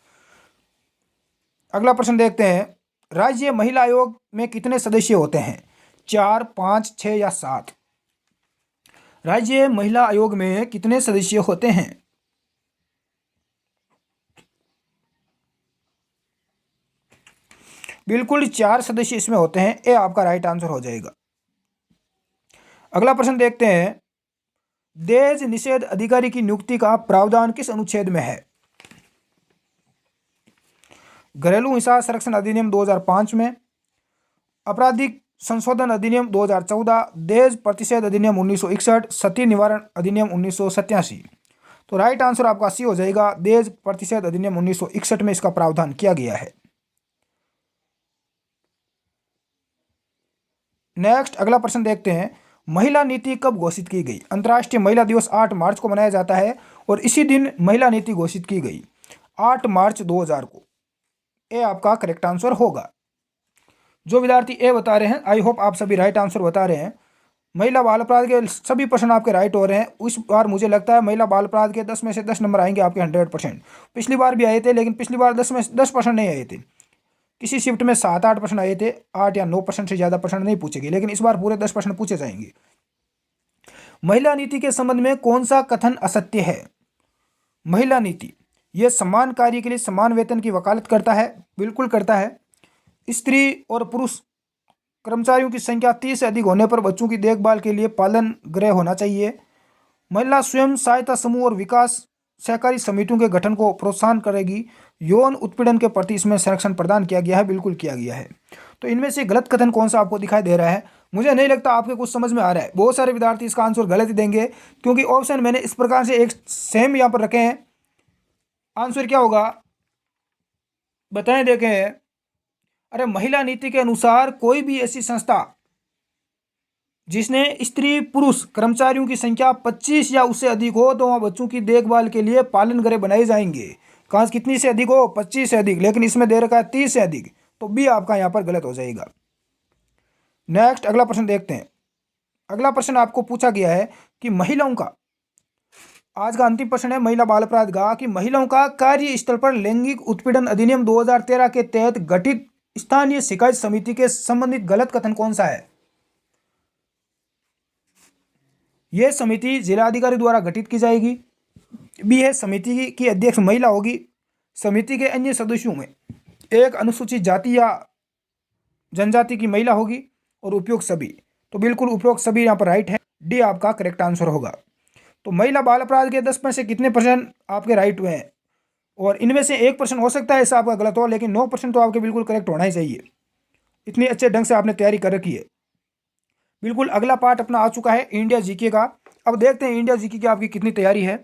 अगला प्रश्न देखते हैं। राज्य महिला आयोग में कितने सदस्य होते हैं? 4, 5, 6 या 7? राज्य महिला आयोग में कितने सदस्य होते हैं? बिल्कुल 4 सदस्य इसमें होते हैं। ये आपका राइट आंसर हो जाएगा। अगला प्रश्न देखते हैं। दहेज निषेध अधिकारी की नियुक्ति का प्रावधान किस अनुच्छेद में है? घरेलू हिंसा संरक्षण अधिनियम 2005 में, आपराधिक संशोधन अधिनियम 2014, दहेज प्रतिषेध अधिनियम 1961, सती निवारण अधिनियम 1987। तो राइट आंसर आपका सी हो जाएगा। दहेज प्रतिषेध अधिनियम 1961 में इसका प्रावधान किया गया है। नेक्स्ट अगला प्रश्न देखते हैं। महिला नीति कब घोषित की गई? अंतर्राष्ट्रीय महिला दिवस 8 मार्च को मनाया जाता है और इसी दिन महिला नीति घोषित की गई 8 मार्च 2000 को। ये आपका करेक्ट आंसर होगा। जो विद्यार्थी ए बता रहे हैं, आई होप आप सभी राइट आंसर बता रहे हैं। महिला बाल अपराध के सभी प्रश्न आपके राइट हो रहे हैं। इस बार मुझे लगता है महिला बाल अपराध के 10 में से 10 नंबर आएंगे आपके 100%। पिछली बार भी आए थे लेकिन पिछली बार 10 में 10% नहीं आए थे। किसी शिफ्ट में 7-8% आए थे, 8 या 9% से ज़्यादा प्रश्न नहीं पूछे गए, लेकिन इस बार पूरे 10% पूछे जाएंगे। महिला नीति के संबंध में कौन सा कथन असत्य है? महिला नीति यह समान कार्य के लिए समान वेतन की वकालत करता है, बिल्कुल करता है। स्त्री और पुरुष कर्मचारियों की संख्या 30 से अधिक होने पर बच्चों की देखभाल के लिए पालन गृह होना चाहिए। महिला स्वयं सहायता समूह और विकास सहकारी समितियों के गठन को प्रोत्साहन करेगी। यौन उत्पीड़न के प्रति इसमें संरक्षण प्रदान किया गया है, बिल्कुल किया गया है। तो इनमें से गलत कथन कौन सा आपको दिखाई दे रहा है? मुझे नहीं लगता आपके कुछ समझ में आ रहा है। बहुत सारे विद्यार्थी इसका आंसर गलत ही देंगे क्योंकि ऑप्शन मैंने इस प्रकार से एक सेम यहाँ पर रखे हैं। आंसर क्या होगा बताएं, देखें। अरे महिला नीति के अनुसार कोई भी ऐसी संस्था जिसने स्त्री पुरुष कर्मचारियों की संख्या 25 या उससे अधिक हो तो वहाँ बच्चों की देखभाल के लिए पालन गृह बनाए जाएंगे। कहाँ कितनी से अधिक हो? 25 से अधिक, लेकिन इसमें दे रखा है 30 से अधिक। तो बी आपका यहाँ पर गलत हो जाएगा। नेक्स्ट अगला प्रश्न देखते हैं। अगला प्रश्न आपको पूछा गया है कि महिलाओं का, आज का अंतिम प्रश्न है महिला बाल अपराध का, कि महिलाओं का कार्यस्थल पर लैंगिक उत्पीड़न अधिनियम 2013 के तहत गठित स्थानीय शिकायत समिति के संबंधित गलत कथन कौन सा है। यह समिति जिलाधिकारी द्वारा गठित की जाएगी। बी है समिति की अध्यक्ष महिला होगी। समिति के अन्य सदस्यों में एक अनुसूचित जाति या जनजाति की महिला होगी और उपयुक्त सभी। तो बिल्कुल उपयुक्त सभी यहाँ पर राइट है, डी आपका करेक्ट आंसर होगा। तो महिला बाल अपराध के 10 में से कितने परसेंट आपके राइट हुए हैं, और इनमें से 1% हो सकता है ऐसा आपका गलत हो, लेकिन 9% तो आपके बिल्कुल करेक्ट होना ही चाहिए। इतनी अच्छे ढंग से आपने तैयारी कर रखी है। बिल्कुल अगला पार्ट अपना आ चुका है इंडिया जीके का। अब देखते हैं इंडिया जीके की आपकी कितनी तैयारी है।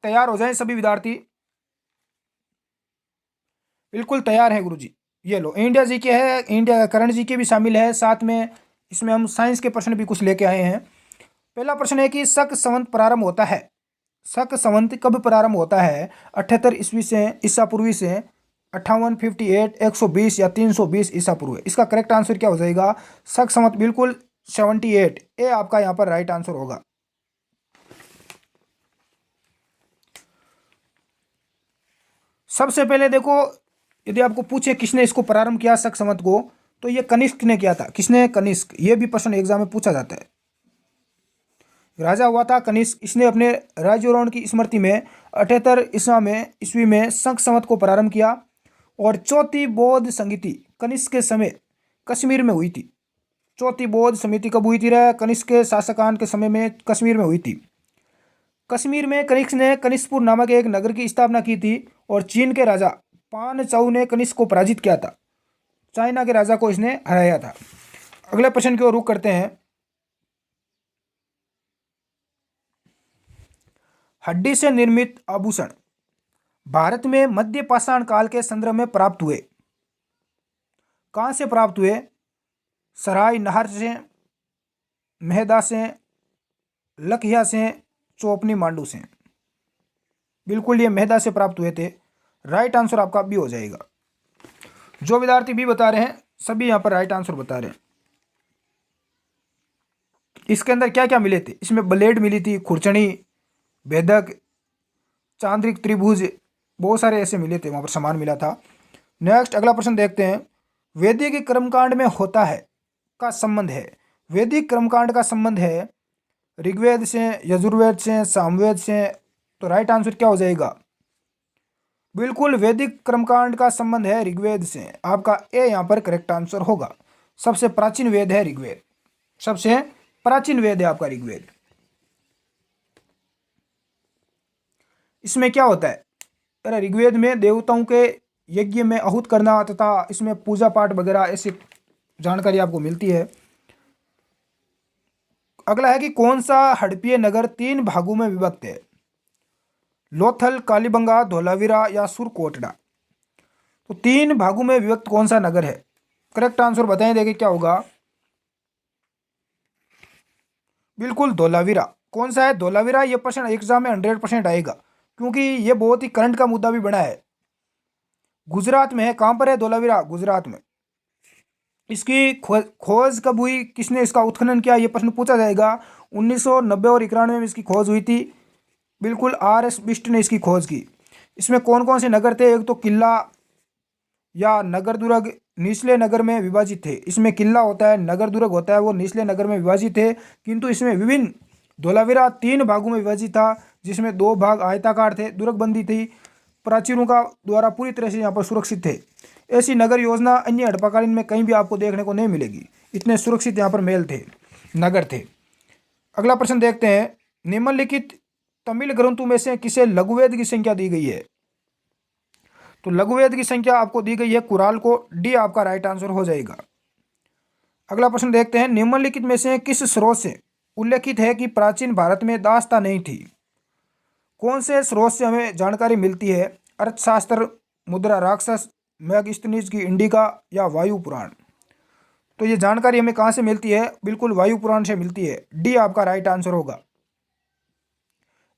तैयार हो जाएं सभी विद्यार्थी, बिल्कुल तैयार है गुरुजी। ये लो इंडिया जीके है, इंडिया करंट जीके भी शामिल है, साथ में इसमें हम साइंस के प्रश्न भी कुछ लेके आए हैं। पहला प्रश्न है कि शक संवत प्रारंभ होता है, शक संवत कब प्रारंभ होता है, 78 ईस्वी से, ईसा पूर्वी से, 58, 58, 120 या 320 ईसा पूर्व। इसका करेक्ट आंसर क्या हो जाएगा, शक संवत बिल्कुल 78, ए आपका यहाँ पर राइट आंसर होगा। सबसे पहले देखो, यदि आपको पूछे किसने इसको प्रारंभ किया शक संवत को, तो ये कनिष्क ने किया था। किसने, कनिष्क। ये भी प्रश्न एग्जाम में पूछा जाता है। राजा हुआ था कनिष्क, इसने अपने राज्यारोहण की स्मृति में 78 ईस्वी में शक संवत को प्रारंभ किया, और चौथी बौद्ध संगति कनिष्क के समय कश्मीर में हुई थी। चौथी बौद्ध समिति कब हुई थी रे, कनिष्क के शासकान के समय में कश्मीर में हुई थी। कश्मीर में कनिष्क ने कनिष्कपुर नामक एक नगर की स्थापना की थी, और चीन के राजा पान चाउ ने कनिष्क को पराजित किया था। चाइना के राजा को इसने हराया था। अगले प्रश्न की ओर रुख करते हैं। हड्डी से निर्मित आभूषण भारत में मध्य पाषाण काल के संदर्भ में प्राप्त हुए। कहां से प्राप्त हुए, सराय नहर से, मेहदा से, लखिया से, चौपनी मांडू से। बिल्कुल ये मेहदा से प्राप्त हुए थे। राइट आंसर आपका बी हो जाएगा। जो विद्यार्थी बी बता रहे हैं सभी यहां पर राइट आंसर बता रहे हैं। इसके अंदर क्या क्या मिले थे, इसमें ब्लेड मिली थी, खुरचनी, भेदक, चांद्रिक त्रिभुज, बहुत सारे ऐसे मिले थे, वहां पर सामान मिला था। नेक्स्ट अगला प्रश्न देखते हैं। वैदिक कर्मकांड में होता है का संबंध है, वैदिक कर्मकांड का संबंध है ऋग्वेद से, यजुर्वेद से, सामवेद से। तो राइट आंसर क्या हो जाएगा, बिल्कुल वैदिक कर्मकांड का संबंध है ऋग्वेद से। आपका ए यहाँ पर करेक्ट आंसर होगा। सबसे प्राचीन वेद है ऋग्वेद, सबसे प्राचीन वेद है आपका ऋग्वेद। इसमें क्या होता है, अरे ऋग्वेद में देवताओं के यज्ञ में आहूत करना तथा इसमें पूजा पाठ वगैरह ऐसी जानकारी आपको मिलती है। अगला है कि कौन सा हड़प्पीय नगर 3 भागों में विभक्त है, लोथल, कालीबंगा, धोलावीरा या सुरकोटड़ा। तो 3 भागों में विभक्त कौन सा नगर है, करेक्ट आंसर बताएं, देखिए क्या होगा। बिल्कुल धोलावीरा। कौन सा है धोलावीरा, ये प्रश्न एग्जाम में 100% आएगा, क्योंकि ये बहुत ही करंट का मुद्दा भी बना है। गुजरात में है। कहां पर है धोलावीरा, गुजरात में। इसकी खोज कब हुई, किसने इसका उत्खनन किया, ये प्रश्न पूछा जाएगा। 1990 और 91 में इसकी खोज हुई थी। बिल्कुल RS बिष्ट ने इसकी खोज की। इसमें कौन कौन से नगर थे, एक तो किला या नगर दुर्ग निचले नगर में विभाजित थे। इसमें किला होता है, नगर दुर्ग होता है, वो निचले नगर में विभाजित थे, किंतु इसमें विभिन्न धोलावीरा 3 भागों में विभाजित था, जिसमें 2 भाग आयताकार थे, दुर्गबंदी थी, प्राचीरों का द्वारा पूरी तरह से यहाँ पर सुरक्षित थे। ऐसी नगर योजना अन्य हड़प्पाकालीन में कहीं भी आपको देखने को नहीं मिलेगी, इतने सुरक्षित यहाँ पर महल थे, नगर थे। अगला प्रश्न देखते हैं। निम्नलिखित तमिल ग्रंथों में से किसे लघुवेद की संख्या दी गई है, तो लघुवेद की संख्या आपको दी गई है कुराल को, डी आपका राइट आंसर हो जाएगा। अगला प्रश्न देखते हैं। निम्नलिखित में से किस स्रोत से उल्लेखित है कि प्राचीन भारत में दास्ता नहीं थी। कौन से स्रोत से हमें जानकारी मिलती है, अर्थशास्त्र, मुद्रा राक्षस, मैगस्थनीज की इंडिका या वायु पुराण। तो ये जानकारी हमें कहाँ से मिलती है, बिल्कुल वायु पुराण से मिलती है, डी आपका राइट आंसर होगा।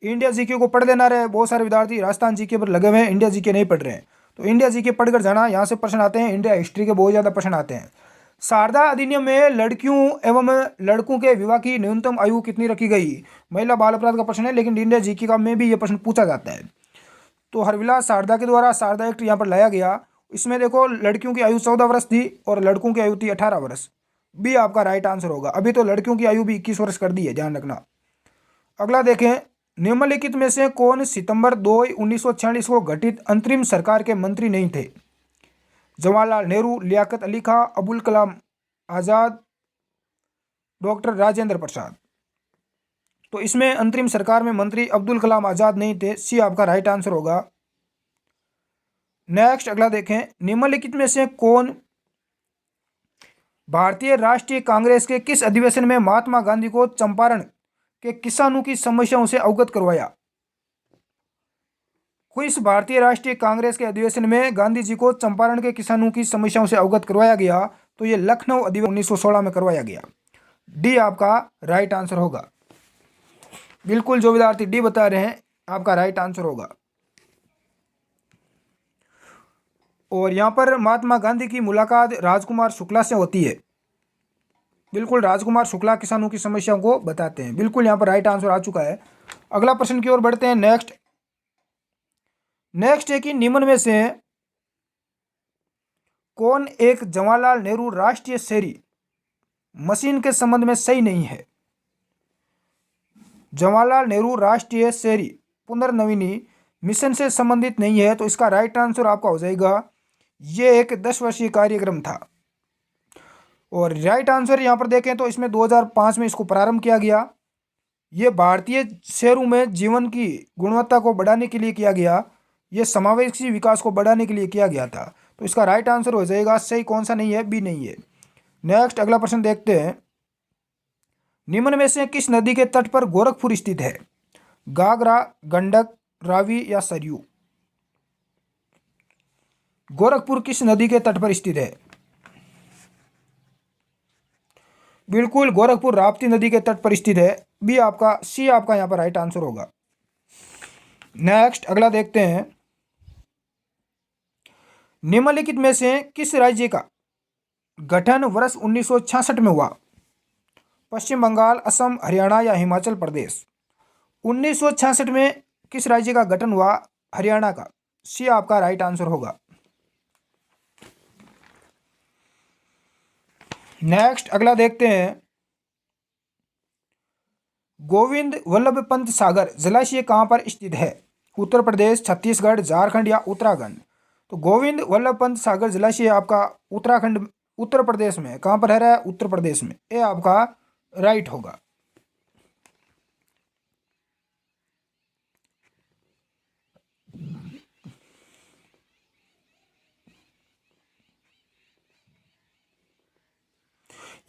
इंडिया जीके को पढ़ लेना रहे, बहुत सारे विद्यार्थी राजस्थान जीके पर लगे हुए हैं, इंडिया जीके नहीं पढ़ रहे हैं, तो इंडिया जी के पढ़कर जाना, यहाँ से प्रश्न आते हैं, इंडिया हिस्ट्री के बहुत ज़्यादा प्रश्न आते हैं। शारदा अधिनियम में लड़कियों एवं लड़कों के विवाह की न्यूनतम आयु कितनी रखी गई? महिला बाल अपराध का प्रश्न है, लेकिन इंडिया जी का में भी ये प्रश्न पूछा जाता है। तो हरविलास शारदा के द्वारा शारदा एक्ट यहाँ पर लाया गया। इसमें देखो लड़कियों की आयु 14 वर्ष थी और लड़कों की आयु थी 18 वर्ष। भी आपका राइट आंसर होगा। अभी तो लड़कियों की आयु भी 21 वर्ष कर दी है, ध्यान रखना। अगला देखें, निम्नलिखित में से कौन सितंबर 2, 1946 को गठित अंतरिम सरकार के मंत्री नहीं थे? जवाहरलाल नेहरू, लियाकत अली खां, अबुल कलाम आज़ाद, डॉक्टर राजेंद्र प्रसाद। तो इसमें अंतरिम सरकार में मंत्री अब्दुल कलाम आज़ाद नहीं थे, सी आपका राइट आंसर होगा। नेक्स्ट अगला देखें, निम्नलिखित में से कौन भारतीय राष्ट्रीय कांग्रेस के किस अधिवेशन में महात्मा गांधी को चंपारण के किसानों की समस्याओं से अवगत करवाया? किस भारतीय राष्ट्रीय कांग्रेस के अधिवेशन में गांधी जी को चंपारण के किसानों की समस्याओं से अवगत करवाया गया? तो ये लखनऊ अधिवेशन 1916 में करवाया गया। डी आपका राइट आंसर होगा। बिल्कुल जो विद्यार्थी डी बता रहे हैं आपका राइट आंसर होगा। और यहाँ पर महात्मा गांधी की मुलाकात राजकुमार शुक्ला से होती है। बिल्कुल राजकुमार शुक्ला किसानों की समस्याओं को बताते हैं। बिल्कुल यहाँ पर राइट आंसर आ चुका है। अगला प्रश्न की ओर बढ़ते हैं। नेक्स्ट है कि निम्न में से कौन एक जवाहरलाल नेहरू राष्ट्रीय शहरी मिशन के संबंध में सही नहीं है? जवाहरलाल नेहरू राष्ट्रीय शहरी पुनर्नवीनी मिशन से संबंधित नहीं है, तो इसका राइट आंसर आपका हो जाएगा ये एक 10 वर्षीय कार्यक्रम था। और राइट आंसर यहाँ पर देखें तो इसमें 2005 में इसको प्रारंभ किया गया। ये भारतीय शहरों में जीवन की गुणवत्ता को बढ़ाने के लिए किया गया। ये समावेशी विकास को बढ़ाने के लिए किया गया था। तो इसका राइट आंसर हो जाएगा सही कौन सा नहीं है? बी नहीं है। नेक्स्ट अगला प्रश्न देखते हैं। निम्न में से किस नदी के तट पर गोरखपुर स्थित है? घाघरा, गंडक, रावी या सरयू? गोरखपुर किस नदी के तट पर स्थित है? बिल्कुल गोरखपुर राप्ती नदी के तट पर स्थित है। बी आपका सी आपका यहाँ पर राइट आंसर होगा। नेक्स्ट अगला देखते हैं। निम्नलिखित में से किस राज्य का गठन वर्ष 1966 में हुआ? पश्चिम बंगाल, असम, हरियाणा या हिमाचल प्रदेश? 1966 में किस राज्य का गठन हुआ? हरियाणा का। सी आपका राइट आंसर होगा। नेक्स्ट अगला देखते हैं। गोविंद वल्लभ पंत सागर जलाशय कहाँ पर स्थित है? उत्तर प्रदेश, छत्तीसगढ़, झारखंड या उत्तराखंड? तो गोविंद वल्लभ पंत सागर जलाशय आपका उत्तराखंड, उत्तर प्रदेश में। कहाँ पर है? उत्तर प्रदेश में। ये आपका राइट होगा।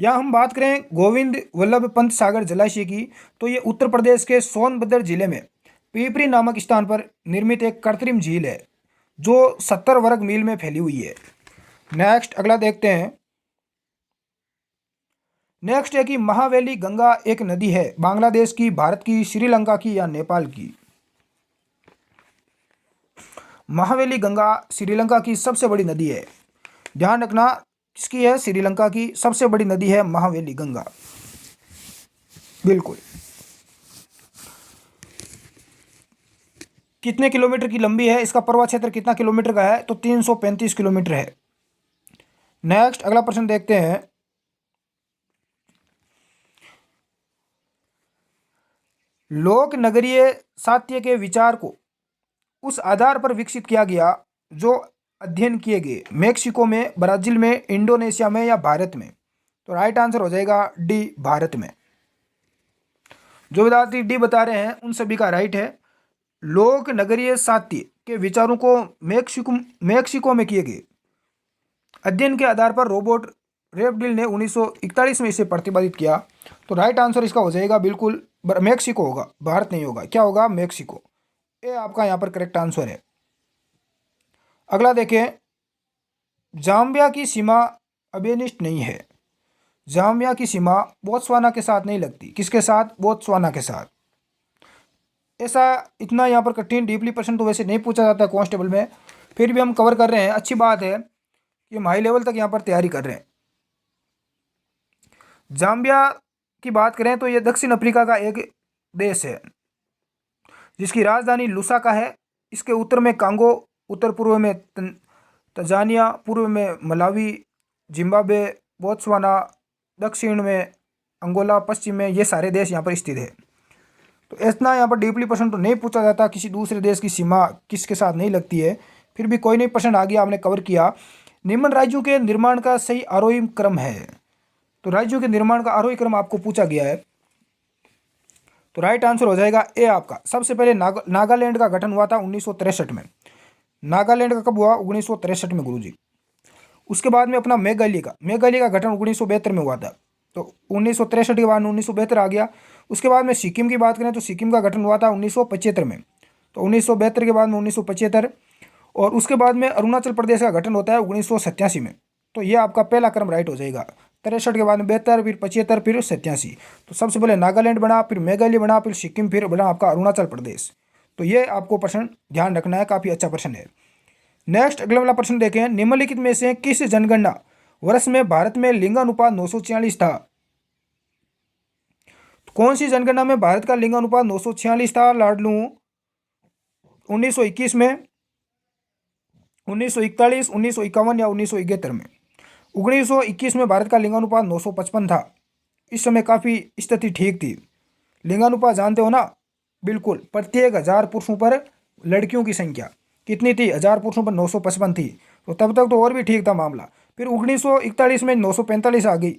यहाँ हम बात करें गोविंद वल्लभ पंत सागर जलाशय की, तो ये उत्तर प्रदेश के सोनभद्र जिले में पिपरी नामक स्थान पर निर्मित एक कृत्रिम झील है जो 70 वर्ग मील में फैली हुई है। नेक्स्ट अगला देखते हैं। नेक्स्ट है कि महावेली गंगा एक नदी है बांग्लादेश की, भारत की, श्रीलंका की या नेपाल की? महावेली गंगा श्रीलंका की सबसे बड़ी नदी है। ध्यान रखना किसकी है? श्रीलंका की सबसे बड़ी नदी है महावेली गंगा। बिल्कुल। कितने किलोमीटर की लंबी है? इसका प्रवाह क्षेत्र कितना किलोमीटर का है? तो 335 किलोमीटर है। नेक्स्ट अगला प्रश्न देखते हैं। लोक नगरीय साहित्य के विचार को उस आधार पर विकसित किया गया जो अध्ययन किए गए मेक्सिको में, ब्राजील में, इंडोनेशिया में या भारत में? तो राइट आंसर हो जाएगा डी, भारत में। जो विद्यार्थी डी बता रहे हैं उन सभी का राइट है। लोक नगरीय साहित्य के विचारों को मेक्सिको में किए गए अध्ययन के आधार पर रॉबर्ट रेपडिल ने 1941 में इसे प्रतिपादित किया। तो राइट आंसर इसका हो जाएगा बिल्कुल मेक्सिको होगा, भारत नहीं होगा। क्या होगा? मेक्सिको। ये आपका यहाँ पर करेक्ट आंसर है। अगला देखें। जाम्बिया की सीमा अबेनिस्ट नहीं है। जाम्बिया की सीमा बोत्सवाना के साथ नहीं लगती। किसके साथ? बोत्सवाना के साथ। ऐसा इतना यहाँ पर कठिन डीपली प्रश्न तो वैसे नहीं पूछा जाता कांस्टेबल में, फिर भी हम कवर कर रहे हैं, अच्छी बात है कि हम हाई लेवल तक यहाँ पर तैयारी कर रहे हैं। जाम्बिया की बात करें तो ये दक्षिण अफ्रीका का एक देश है जिसकी राजधानी लुसाका है। इसके उत्तर में कांगो, उत्तर पूर्व में तंजानिया, पूर्व में मलावी, जिम्बाब्वे, बोत्सवाना, दक्षिण में अंगोला, पश्चिम में ये सारे देश यहाँ पर स्थित है। तो इतना यहाँ पर डीपली प्रश्न तो नहीं पूछा जाता, किसी दूसरे देश की सीमा किसके साथ नहीं लगती है, फिर भी कोई नहीं प्रश्न आ गया, आपने कवर किया। निम्न राज्यों के निर्माण का सही आरोही क्रम है, तो राज्यों के निर्माण का आरोही क्रम आपको पूछा गया है, तो राइट आंसर हो जाएगा ए आपका। सबसे पहले नागालैंड का गठन हुआ था 1963 में। नागालैंड का कब हुआ? 1963 में गुरुजी। उसके बाद में अपना मेघालय का गठन 1972 में हुआ था, तो 1963 के बाद 1972 आ गया। उसके बाद में सिक्किम की बात करें तो सिक्किम का गठन हुआ था 1975 में, तो 1972 के बाद में 1975। और उसके बाद में अरुणाचल प्रदेश का गठन होता है 1987 में, तो ये आपका पहला क्रम राइट हो जाएगा। 63 के बाद में 72, फिर 75, फिर 87। तो सबसे पहले नागालैंड बना, फिर मेघालय बना, फिर सिक्किम, फिर बना आपका अरुणाचल प्रदेश। तो ये आपको प्रश्न ध्यान रखना है, काफ़ी अच्छा प्रश्न है। नेक्स्ट अगला वाला प्रश्न देखें, निम्नलिखित में से किस जनगणना वर्ष में भारत में लिंगानुपात 946 था? कौन सी जनगणना में भारत का लिंगानुपात 946 था लाडलू? 1921 में, 1941, 1951 या 1971 में? 1921 में भारत का लिंगानुपात 955 था। इस समय काफ़ी स्थिति ठीक थी। लिंगानुपात जानते हो ना? बिल्कुल, प्रत्येक 1000 पुरुषों पर लड़कियों की संख्या कितनी थी? 1000 पुरुषों पर 955 थी। तो तब तक तो और भी ठीक था मामला। फिर 1941 में 945 आ गई।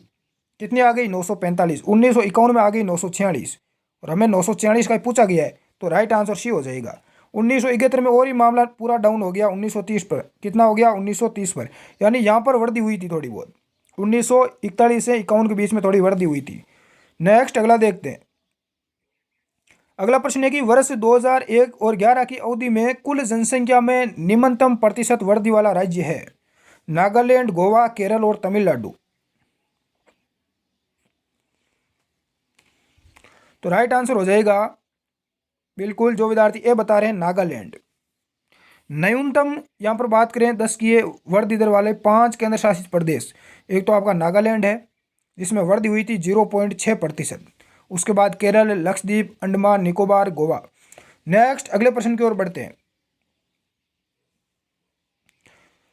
कितनी आ गई? 945। 1951 में आ गई 946, और हमें 946 का ही पूछा गया है, तो राइट आंसर सी हो जाएगा। 1971 में और ही मामला पूरा डाउन हो गया 1930 पर। कितना हो गया? 1930 पर, यानी यहाँ पर वृद्धि हुई थी थोड़ी बहुत। 1941 से 51 के बीच में थोड़ी वृद्धि हुई थी। नेक्स्ट अगला देखते हैं। अगला प्रश्न है कि वर्ष 2001 और 11 की अवधि में कुल जनसंख्या में निम्नतम प्रतिशत वृद्धि वाला राज्य है? नागालैंड, गोवा, केरल और तमिलनाडु? तो राइट आंसर हो जाएगा बिल्कुल, जो विद्यार्थी ए बता रहे हैं, नागालैंड। न्यूनतम यहाँ पर बात करें 10 की वृद्धि दर वाले 5 केंद्र शासित प्रदेश, एक तो आपका नागालैंड है जिसमें वृद्धि हुई थी 0.6%। उसके बाद केरल, लक्षद्वीप, अंडमान निकोबार, गोवा। नेक्स्ट अगले प्रश्न की ओर बढ़ते हैं।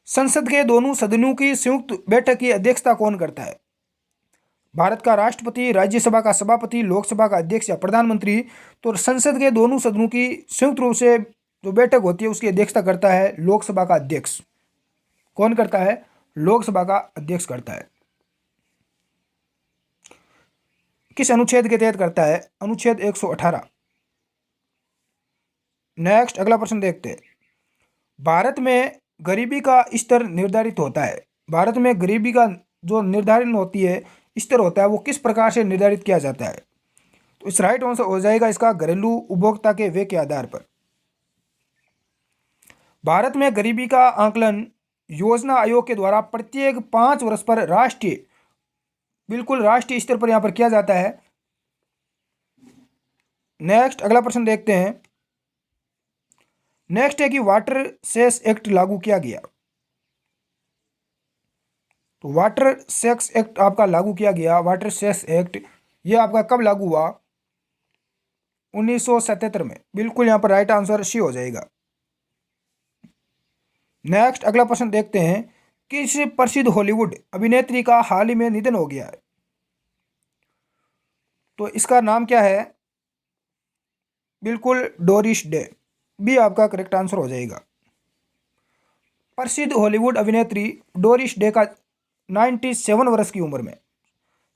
संसद के दोनों सदनों की संयुक्त बैठक की अध्यक्षता कौन करता है? भारत का राष्ट्रपति, राज्यसभा का सभापति, लोकसभा का अध्यक्ष या प्रधानमंत्री? तो संसद के दोनों सदनों की संयुक्त रूप से जो बैठक होती है उसकी अध्यक्षता करता है लोकसभा का अध्यक्ष। कौन करता है? लोकसभा का अध्यक्ष करता है। किस अनुच्छेद के तहत करता है? अनुच्छेद 118। नेक्स्ट अगला प्रश्न देखते हैं। भारत में गरीबी का स्तर निर्धारित होता है। भारत में गरीबी का जो निर्धारण होती है स्तर होता है वो किस प्रकार से निर्धारित किया जाता है? तो इस राइट आंसर हो जाएगा इसका घरेलू उपभोक्ता के व्यय के आधार पर। भारत में गरीबी का आंकलन योजना आयोग के द्वारा प्रत्येक 5 वर्ष पर राष्ट्रीय, बिल्कुल राष्ट्रीय स्तर पर यहां पर किया जाता है। नेक्स्ट अगला प्रश्न देखते हैं। नेक्स्ट है कि वाटर सेस एक्ट लागू किया गया। तो वाटर सेक्स एक्ट आपका लागू किया गया। वाटर सेक्स एक्ट ये आपका कब लागू हुआ? 1977 में। बिल्कुल यहां पर राइट आंसर सी हो जाएगा। नेक्स्ट अगला प्रश्न देखते हैं। किस प्रसिद्ध हॉलीवुड अभिनेत्री का हाल ही में निधन हो गया है? तो इसका नाम क्या है? बिल्कुल डोरिस डे, भी आपका करेक्ट आंसर हो जाएगा। प्रसिद्ध हॉलीवुड अभिनेत्री डोरिस डे का 97 वर्ष की उम्र में,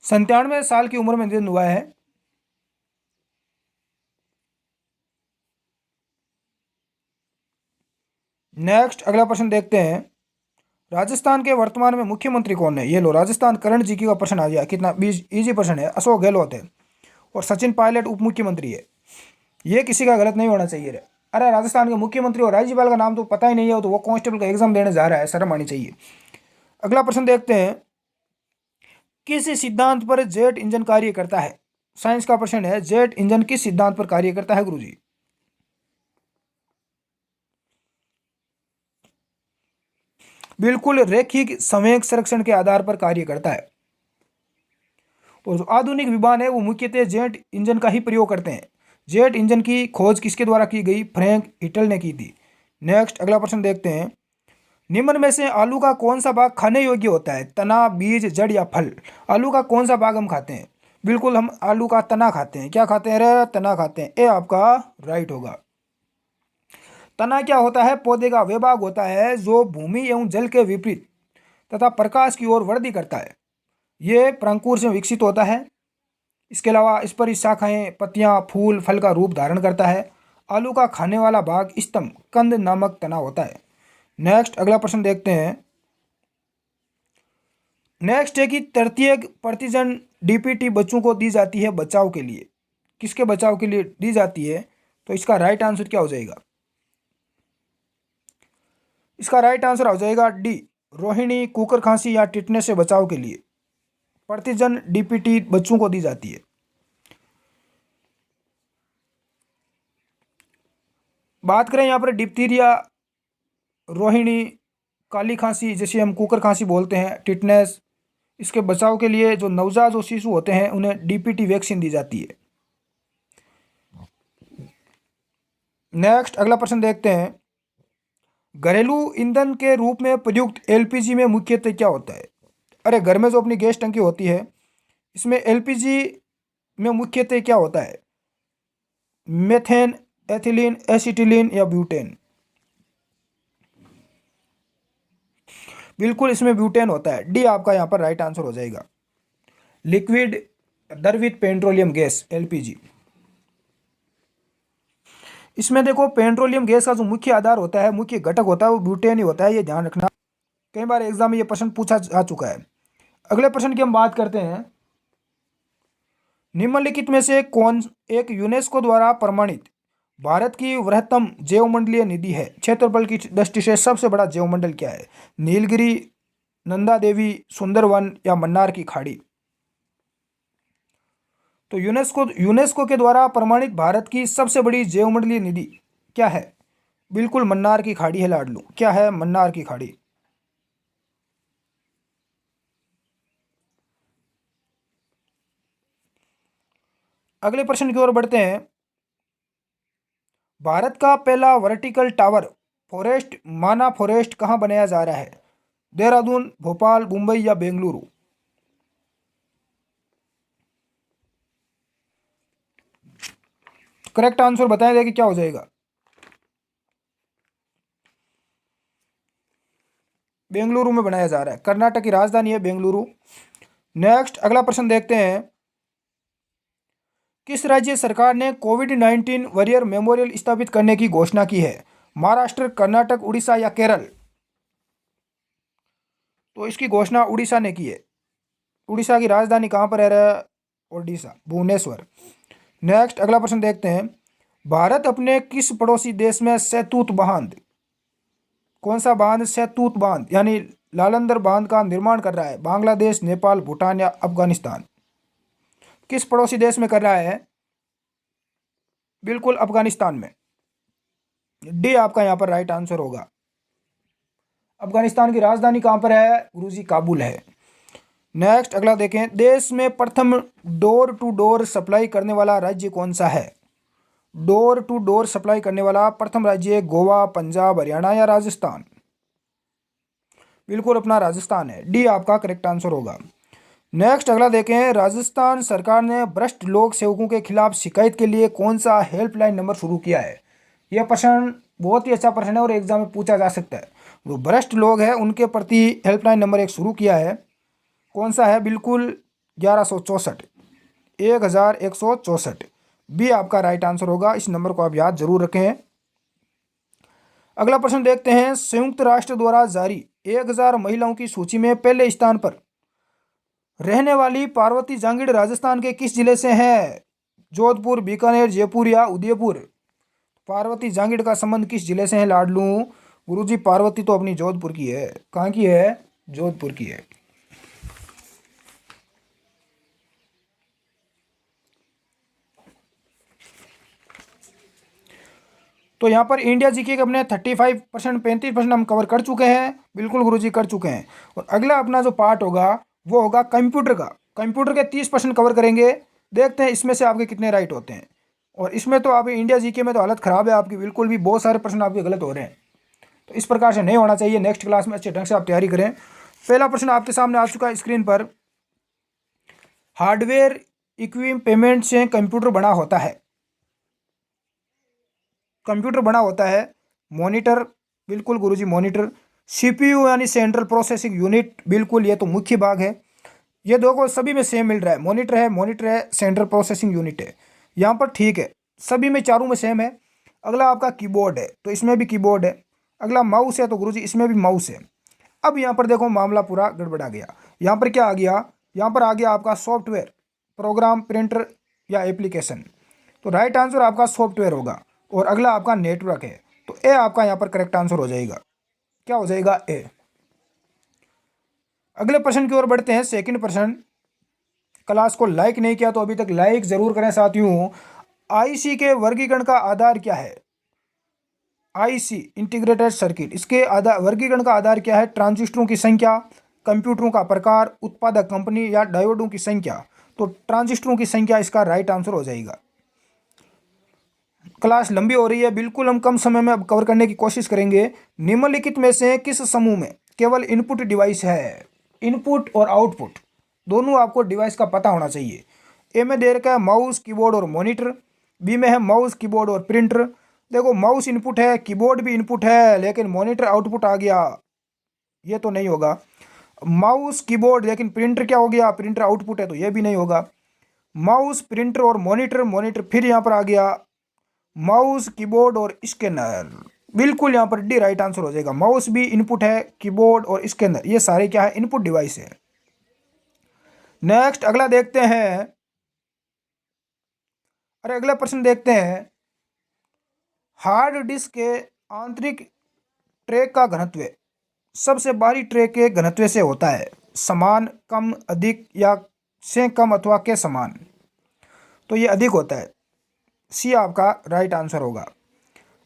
97 साल की उम्र में निधन हुआ है। नेक्स्ट अगला प्रश्न देखते हैं। राजस्थान के वर्तमान में मुख्यमंत्री कौन है? ये लो, राजस्थान करण जी की का प्रश्न आ गया। कितना इजी प्रश्न है। अशोक गहलोत है और सचिन पायलट उप मुख्यमंत्री है। ये किसी का गलत नहीं होना चाहिए रे। अरे राजस्थान के मुख्यमंत्री और राज्यपाल का नाम तो पता ही नहीं है, तो वो कांस्टेबल का एग्जाम देने जा रहा है, शर्म आनी चाहिए। अगला प्रश्न देखते हैं। किस सिद्धांत पर जेट इंजन कार्य करता है? साइंस का प्रश्न है। जेट इंजन किस सिद्धांत पर कार्य करता है गुरुजी? बिल्कुल रैखिक संवेग संरक्षण के आधार पर कार्य करता है। और जो आधुनिक विमान है वो मुख्यतः जेट इंजन का ही प्रयोग करते हैं। जेट इंजन की खोज किसके द्वारा की गई? फ्रैंक हिटल ने की थी। नेक्स्ट अगला प्रश्न देखते हैं, निम्न में से आलू का कौन सा भाग खाने योग्य होता है? तना, बीज, जड़ या फल? आलू का कौन सा भाग हम खाते हैं? बिल्कुल हम आलू का तना खाते हैं। क्या खाते हैं रे? तना खाते हैं। ये आपका राइट होगा। तना क्या होता है? पौधे का वे भाग होता है जो भूमि एवं जल के विपरीत तथा प्रकाश की ओर वृद्धि करता है। ये प्रंकुर से विकसित होता है। इसके अलावा इस पर शाखाएं, पत्तियां, फूल, फल का रूप धारण करता है। आलू का खाने वाला भाग स्तंभ, कंद नामक तना होता है। नेक्स्ट अगला प्रश्न देखते हैं। नेक्स्ट है कि तृतीय प्रतिजन डीपीटी बच्चों को दी जाती है बचाव के लिए। किसके बचाव के लिए दी जाती है? तो इसका राइट आंसर क्या हो जाएगा? इसका राइट आंसर हो जाएगा डी, रोहिणी, कुकर खांसी या टिटनेस से बचाव के लिए प्रतिजन डीपीटी बच्चों को दी जाती है। बात करें यहाँ पर डिप्थीरिया, रोहिणी, काली खांसी जैसे हम कुकर खांसी बोलते हैं, टिटनेस, इसके बचाव के लिए जो नवजात जो शिशु होते हैं उन्हें डीपीटी वैक्सीन दी जाती है। नेक्स्ट अगला प्रश्न देखते हैं, घरेलू ईंधन के रूप में प्रयुक्त एलपीजी में मुख्यतः क्या होता है? अरे घर में जो अपनी गैस टंकी होती है इसमें एलपीजी में मुख्यतः क्या होता है? मेथेन, एथिलीन, एसिटिलीन या ब्यूटेन? बिल्कुल इसमें ब्यूटेन होता है। डी आपका यहाँ पर राइट आंसर हो जाएगा। लिक्विड द्रवित पेट्रोलियम गैस एलपीजी। इसमें देखो पेट्रोलियम गैस का जो मुख्य आधार होता है, मुख्य घटक होता है वो ब्यूटेन ही होता है, ये ध्यान रखना। कई बार एग्जाम में ये प्रश्न पूछा जा चुका है। अगले प्रश्न की हम बात करते हैं, निम्नलिखित में से कौन एक यूनेस्को द्वारा प्रमाणित भारत की वृहत्तम जैवमंडलीय निधि है? क्षेत्रफल की दृष्टि से सबसे बड़ा जैवमंडल क्या है? नीलगिरी, नंदा देवी, सुंदरवन या मन्नार की खाड़ी? तो यूनेस्को के द्वारा प्रमाणित भारत की सबसे बड़ी जैवमंडलीय निधि क्या है? बिल्कुल मन्नार की खाड़ी है लाडलू। क्या है? मन्नार की खाड़ी। अगले प्रश्न की ओर बढ़ते हैं, भारत का पहला वर्टिकल टावर फॉरेस्ट माना फॉरेस्ट कहाँ बनाया जा रहा है? देहरादून, भोपाल, मुंबई या बेंगलुरु? करेक्ट आंसर बताया जाए कि क्या हो जाएगा? बेंगलुरु में बनाया जा रहा है। कर्नाटक की राजधानी है बेंगलुरु। नेक्स्ट अगला प्रश्न देखते हैं, किस राज्य सरकार ने कोविड-19 वॉरियर मेमोरियल स्थापित करने की घोषणा की है? महाराष्ट्र, कर्नाटक, उड़ीसा या केरल? तो इसकी घोषणा उड़ीसा ने की है। उड़ीसा की राजधानी कहाँ पर है? ओडिशा, भुवनेश्वर। नेक्स्ट अगला प्रश्न देखते हैं, भारत अपने किस पड़ोसी देश में सहतूत बांध, कौन सा बांध? सहतूत बांध यानी लालंदर बांध का निर्माण कर रहा है? बांग्लादेश, नेपाल, भूटान या अफगानिस्तान? किस पड़ोसी देश में कर रहा है? बिल्कुल अफगानिस्तान में। डी आपका यहाँ पर राइट आंसर होगा। अफगानिस्तान की राजधानी कहाँ पर है? गुरुजी काबुल है। नेक्स्ट अगला देखें, देश में प्रथम डोर टू डोर सप्लाई करने वाला राज्य कौन सा है? डोर टू डोर सप्लाई करने वाला प्रथम राज्य गोवा, पंजाब, हरियाणा या राजस्थान? बिल्कुल अपना राजस्थान है। डी आपका करेक्ट आंसर होगा। नेक्स्ट अगला देखें, राजस्थान सरकार ने भ्रष्ट लोक सेवकों के खिलाफ शिकायत के लिए कौन सा हेल्पलाइन नंबर शुरू किया है? यह प्रश्न बहुत ही अच्छा प्रश्न है और एग्जाम में पूछा जा सकता है। जो भ्रष्ट लोग हैं उनके प्रति हेल्पलाइन नंबर एक शुरू किया है, कौन सा है? बिल्कुल 1164, 1164। बी आपका राइट आंसर होगा। इस नंबर को आप याद जरूर रखें। अगला प्रश्न देखते हैं, संयुक्त राष्ट्र द्वारा जारी 1000 महिलाओं की सूची में पहले स्थान पर रहने वाली पार्वती जांगिड़ राजस्थान के किस जिले से हैं? जोधपुर, बीकानेर, जयपुर या उदयपुर? पार्वती जांगिड़ का संबंध किस जिले से है लाडलू? गुरुजी पार्वती तो अपनी जोधपुर की है। कहाँ की है? जोधपुर की है। तो यहाँ पर इंडिया जीके के अपने 35% 35% हम कवर कर चुके हैं, बिल्कुल गुरुजी कर चुके हैं। और अगला अपना जो पार्ट होगा वो होगा कंप्यूटर का। कंप्यूटर के 30% कवर करेंगे, देखते हैं इसमें से आपके कितने राइट होते हैं। और इसमें तो आप इंडिया जीके में तो हालत ख़राब है आपकी, बिल्कुल भी बहुत सारे प्रश्न आपके गलत हो रहे हैं। तो इस प्रकार से नहीं होना चाहिए, नेक्स्ट क्लास में अच्छे ढंग से आप तैयारी करें। पहला प्रश्न आपके सामने आ चुका है स्क्रीन पर। हार्डवेयर इक्विपमेंट से कंप्यूटर बना होता है। कंप्यूटर बना होता है मॉनिटर, बिल्कुल गुरुजी मॉनिटर। सीपीयू यानी सेंट्रल प्रोसेसिंग यूनिट, बिल्कुल ये तो मुख्य भाग है। ये दो को सभी में सेम मिल रहा है, मॉनिटर है सेंट्रल प्रोसेसिंग यूनिट है, यहाँ पर ठीक है, सभी में चारों में सेम है। अगला आपका कीबोर्ड है तो इसमें भी कीबोर्ड है। अगला माउस है तो गुरुजी इसमें भी माउस है। अब यहाँ पर देखो मामला पूरा गड़बड़ा गया। यहाँ पर क्या आ गया, यहाँ पर आ गया आपका सॉफ्टवेयर, प्रोग्राम, प्रिंटर या एप्लीकेशन। तो राइट आंसर आपका सॉफ्टवेयर होगा। और अगला आपका नेटवर्क है, तो ए आपका यहाँ पर करेक्ट आंसर हो जाएगा। क्या हो जाएगा, ए। अगले प्रश्न की ओर बढ़ते हैं, सेकंड प्रश्न। क्लास को लाइक नहीं किया तो अभी तक लाइक जरूर करें साथियों। आईसी के वर्गीकरण का आधार क्या है। आईसी इंटीग्रेटेड सर्किट, इसके वर्गीकरण का आधार क्या है। ट्रांजिस्टरों की संख्या, कंप्यूटरों का प्रकार, उत्पादक कंपनी या डायोडों की संख्या। तो ट्रांजिस्टरों की संख्या इसका राइट आंसर हो जाएगा। क्लास लंबी हो रही है, बिल्कुल हम कम समय में अब कवर करने की कोशिश करेंगे। निम्नलिखित में से किस समूह में केवल इनपुट डिवाइस है। इनपुट और आउटपुट दोनों आपको डिवाइस का पता होना चाहिए। ए में दे रखा है माउस, कीबोर्ड और मॉनिटर। बी में है माउस, कीबोर्ड और प्रिंटर। देखो माउस इनपुट है, कीबोर्ड भी इनपुट है, लेकिन मॉनिटर आउटपुट आ गया, ये तो नहीं होगा। माउस कीबोर्ड, लेकिन प्रिंटर क्या हो गया, प्रिंटर आउटपुट है, तो ये भी नहीं होगा। माउस, प्रिंटर और मॉनिटर, मॉनिटर फिर यहाँ पर आ गया माउस, कीबोर्ड और स्कैनर। बिल्कुल यहाँ पर डी राइट आंसर हो जाएगा। माउस भी इनपुट है, कीबोर्ड और स्कैनर ये सारे क्या है, इनपुट डिवाइस है। नेक्स्ट अगला देखते हैं, अगला प्रश्न देखते हैं। हार्ड डिस्क के आंतरिक ट्रैक का घनत्व सबसे बाहरी ट्रैक के घनत्व से होता है। समान, कम, अधिक या से कम अथवा के समान। तो ये अधिक होता है, सी आपका राइट आंसर होगा।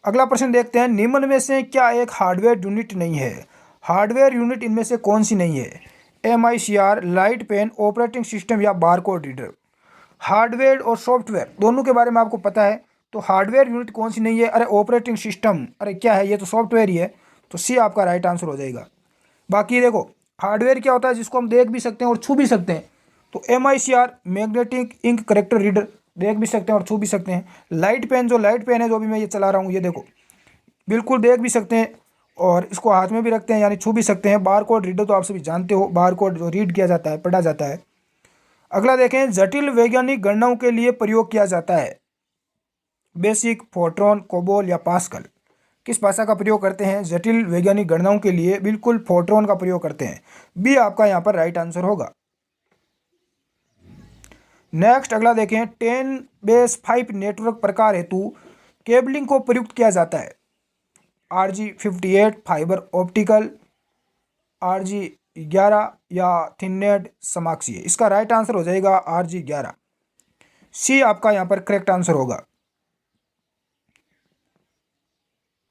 अगला प्रश्न देखते हैं। निम्न में से क्या एक हार्डवेयर यूनिट नहीं है। हार्डवेयर यूनिट इनमें से कौन सी नहीं है। MICR, light pen, operating system या बारकोड रीडर। हार्डवेयर और सॉफ्टवेयर दोनों के बारे में आपको पता है, तो हार्डवेयर यूनिट कौन सी नहीं है। अरे ऑपरेटिंग सिस्टम, अरे क्या है, ये तो सॉफ्टवेयर ही है, तो सी आपका राइट आंसर हो जाएगा। बाकी देखो हार्डवेयर क्या होता है, जिसको हम देख भी सकते हैं और छू भी सकते हैं। तो MICR magnetic ink character reader, देख भी सकते हैं और छू भी सकते हैं। लाइट पेन, जो लाइट पेन है जो भी मैं ये चला रहा हूँ, ये देखो बिल्कुल देख भी सकते हैं और इसको हाथ में भी रखते हैं, यानी छू भी सकते हैं। बारकोड रीडर तो आप सभी जानते हो, बारकोड जो रीड किया जाता है, पढ़ा जाता है। अगला देखें, जटिल वैज्ञानिक गणनाओं के लिए प्रयोग किया जाता है। बेसिक, फोर्ट्रॉन, कोबोल या पास्कल। किस भाषा का प्रयोग करते हैं जटिल वैज्ञानिक गणनाओं के लिए। बिल्कुल फोर्ट्रॉन का प्रयोग करते हैं, बी आपका यहाँ पर राइट आंसर होगा। नेक्स्ट अगला देखें, 10 बेस 5 नेटवर्क प्रकार हेतु केबलिंग को प्रयुक्त किया जाता है। RG58, फाइबर ऑप्टिकल, RG11 या थिननेट समाक्षीय। इसका राइट आंसर हो जाएगा RG11, सी आपका यहाँ पर करेक्ट आंसर होगा।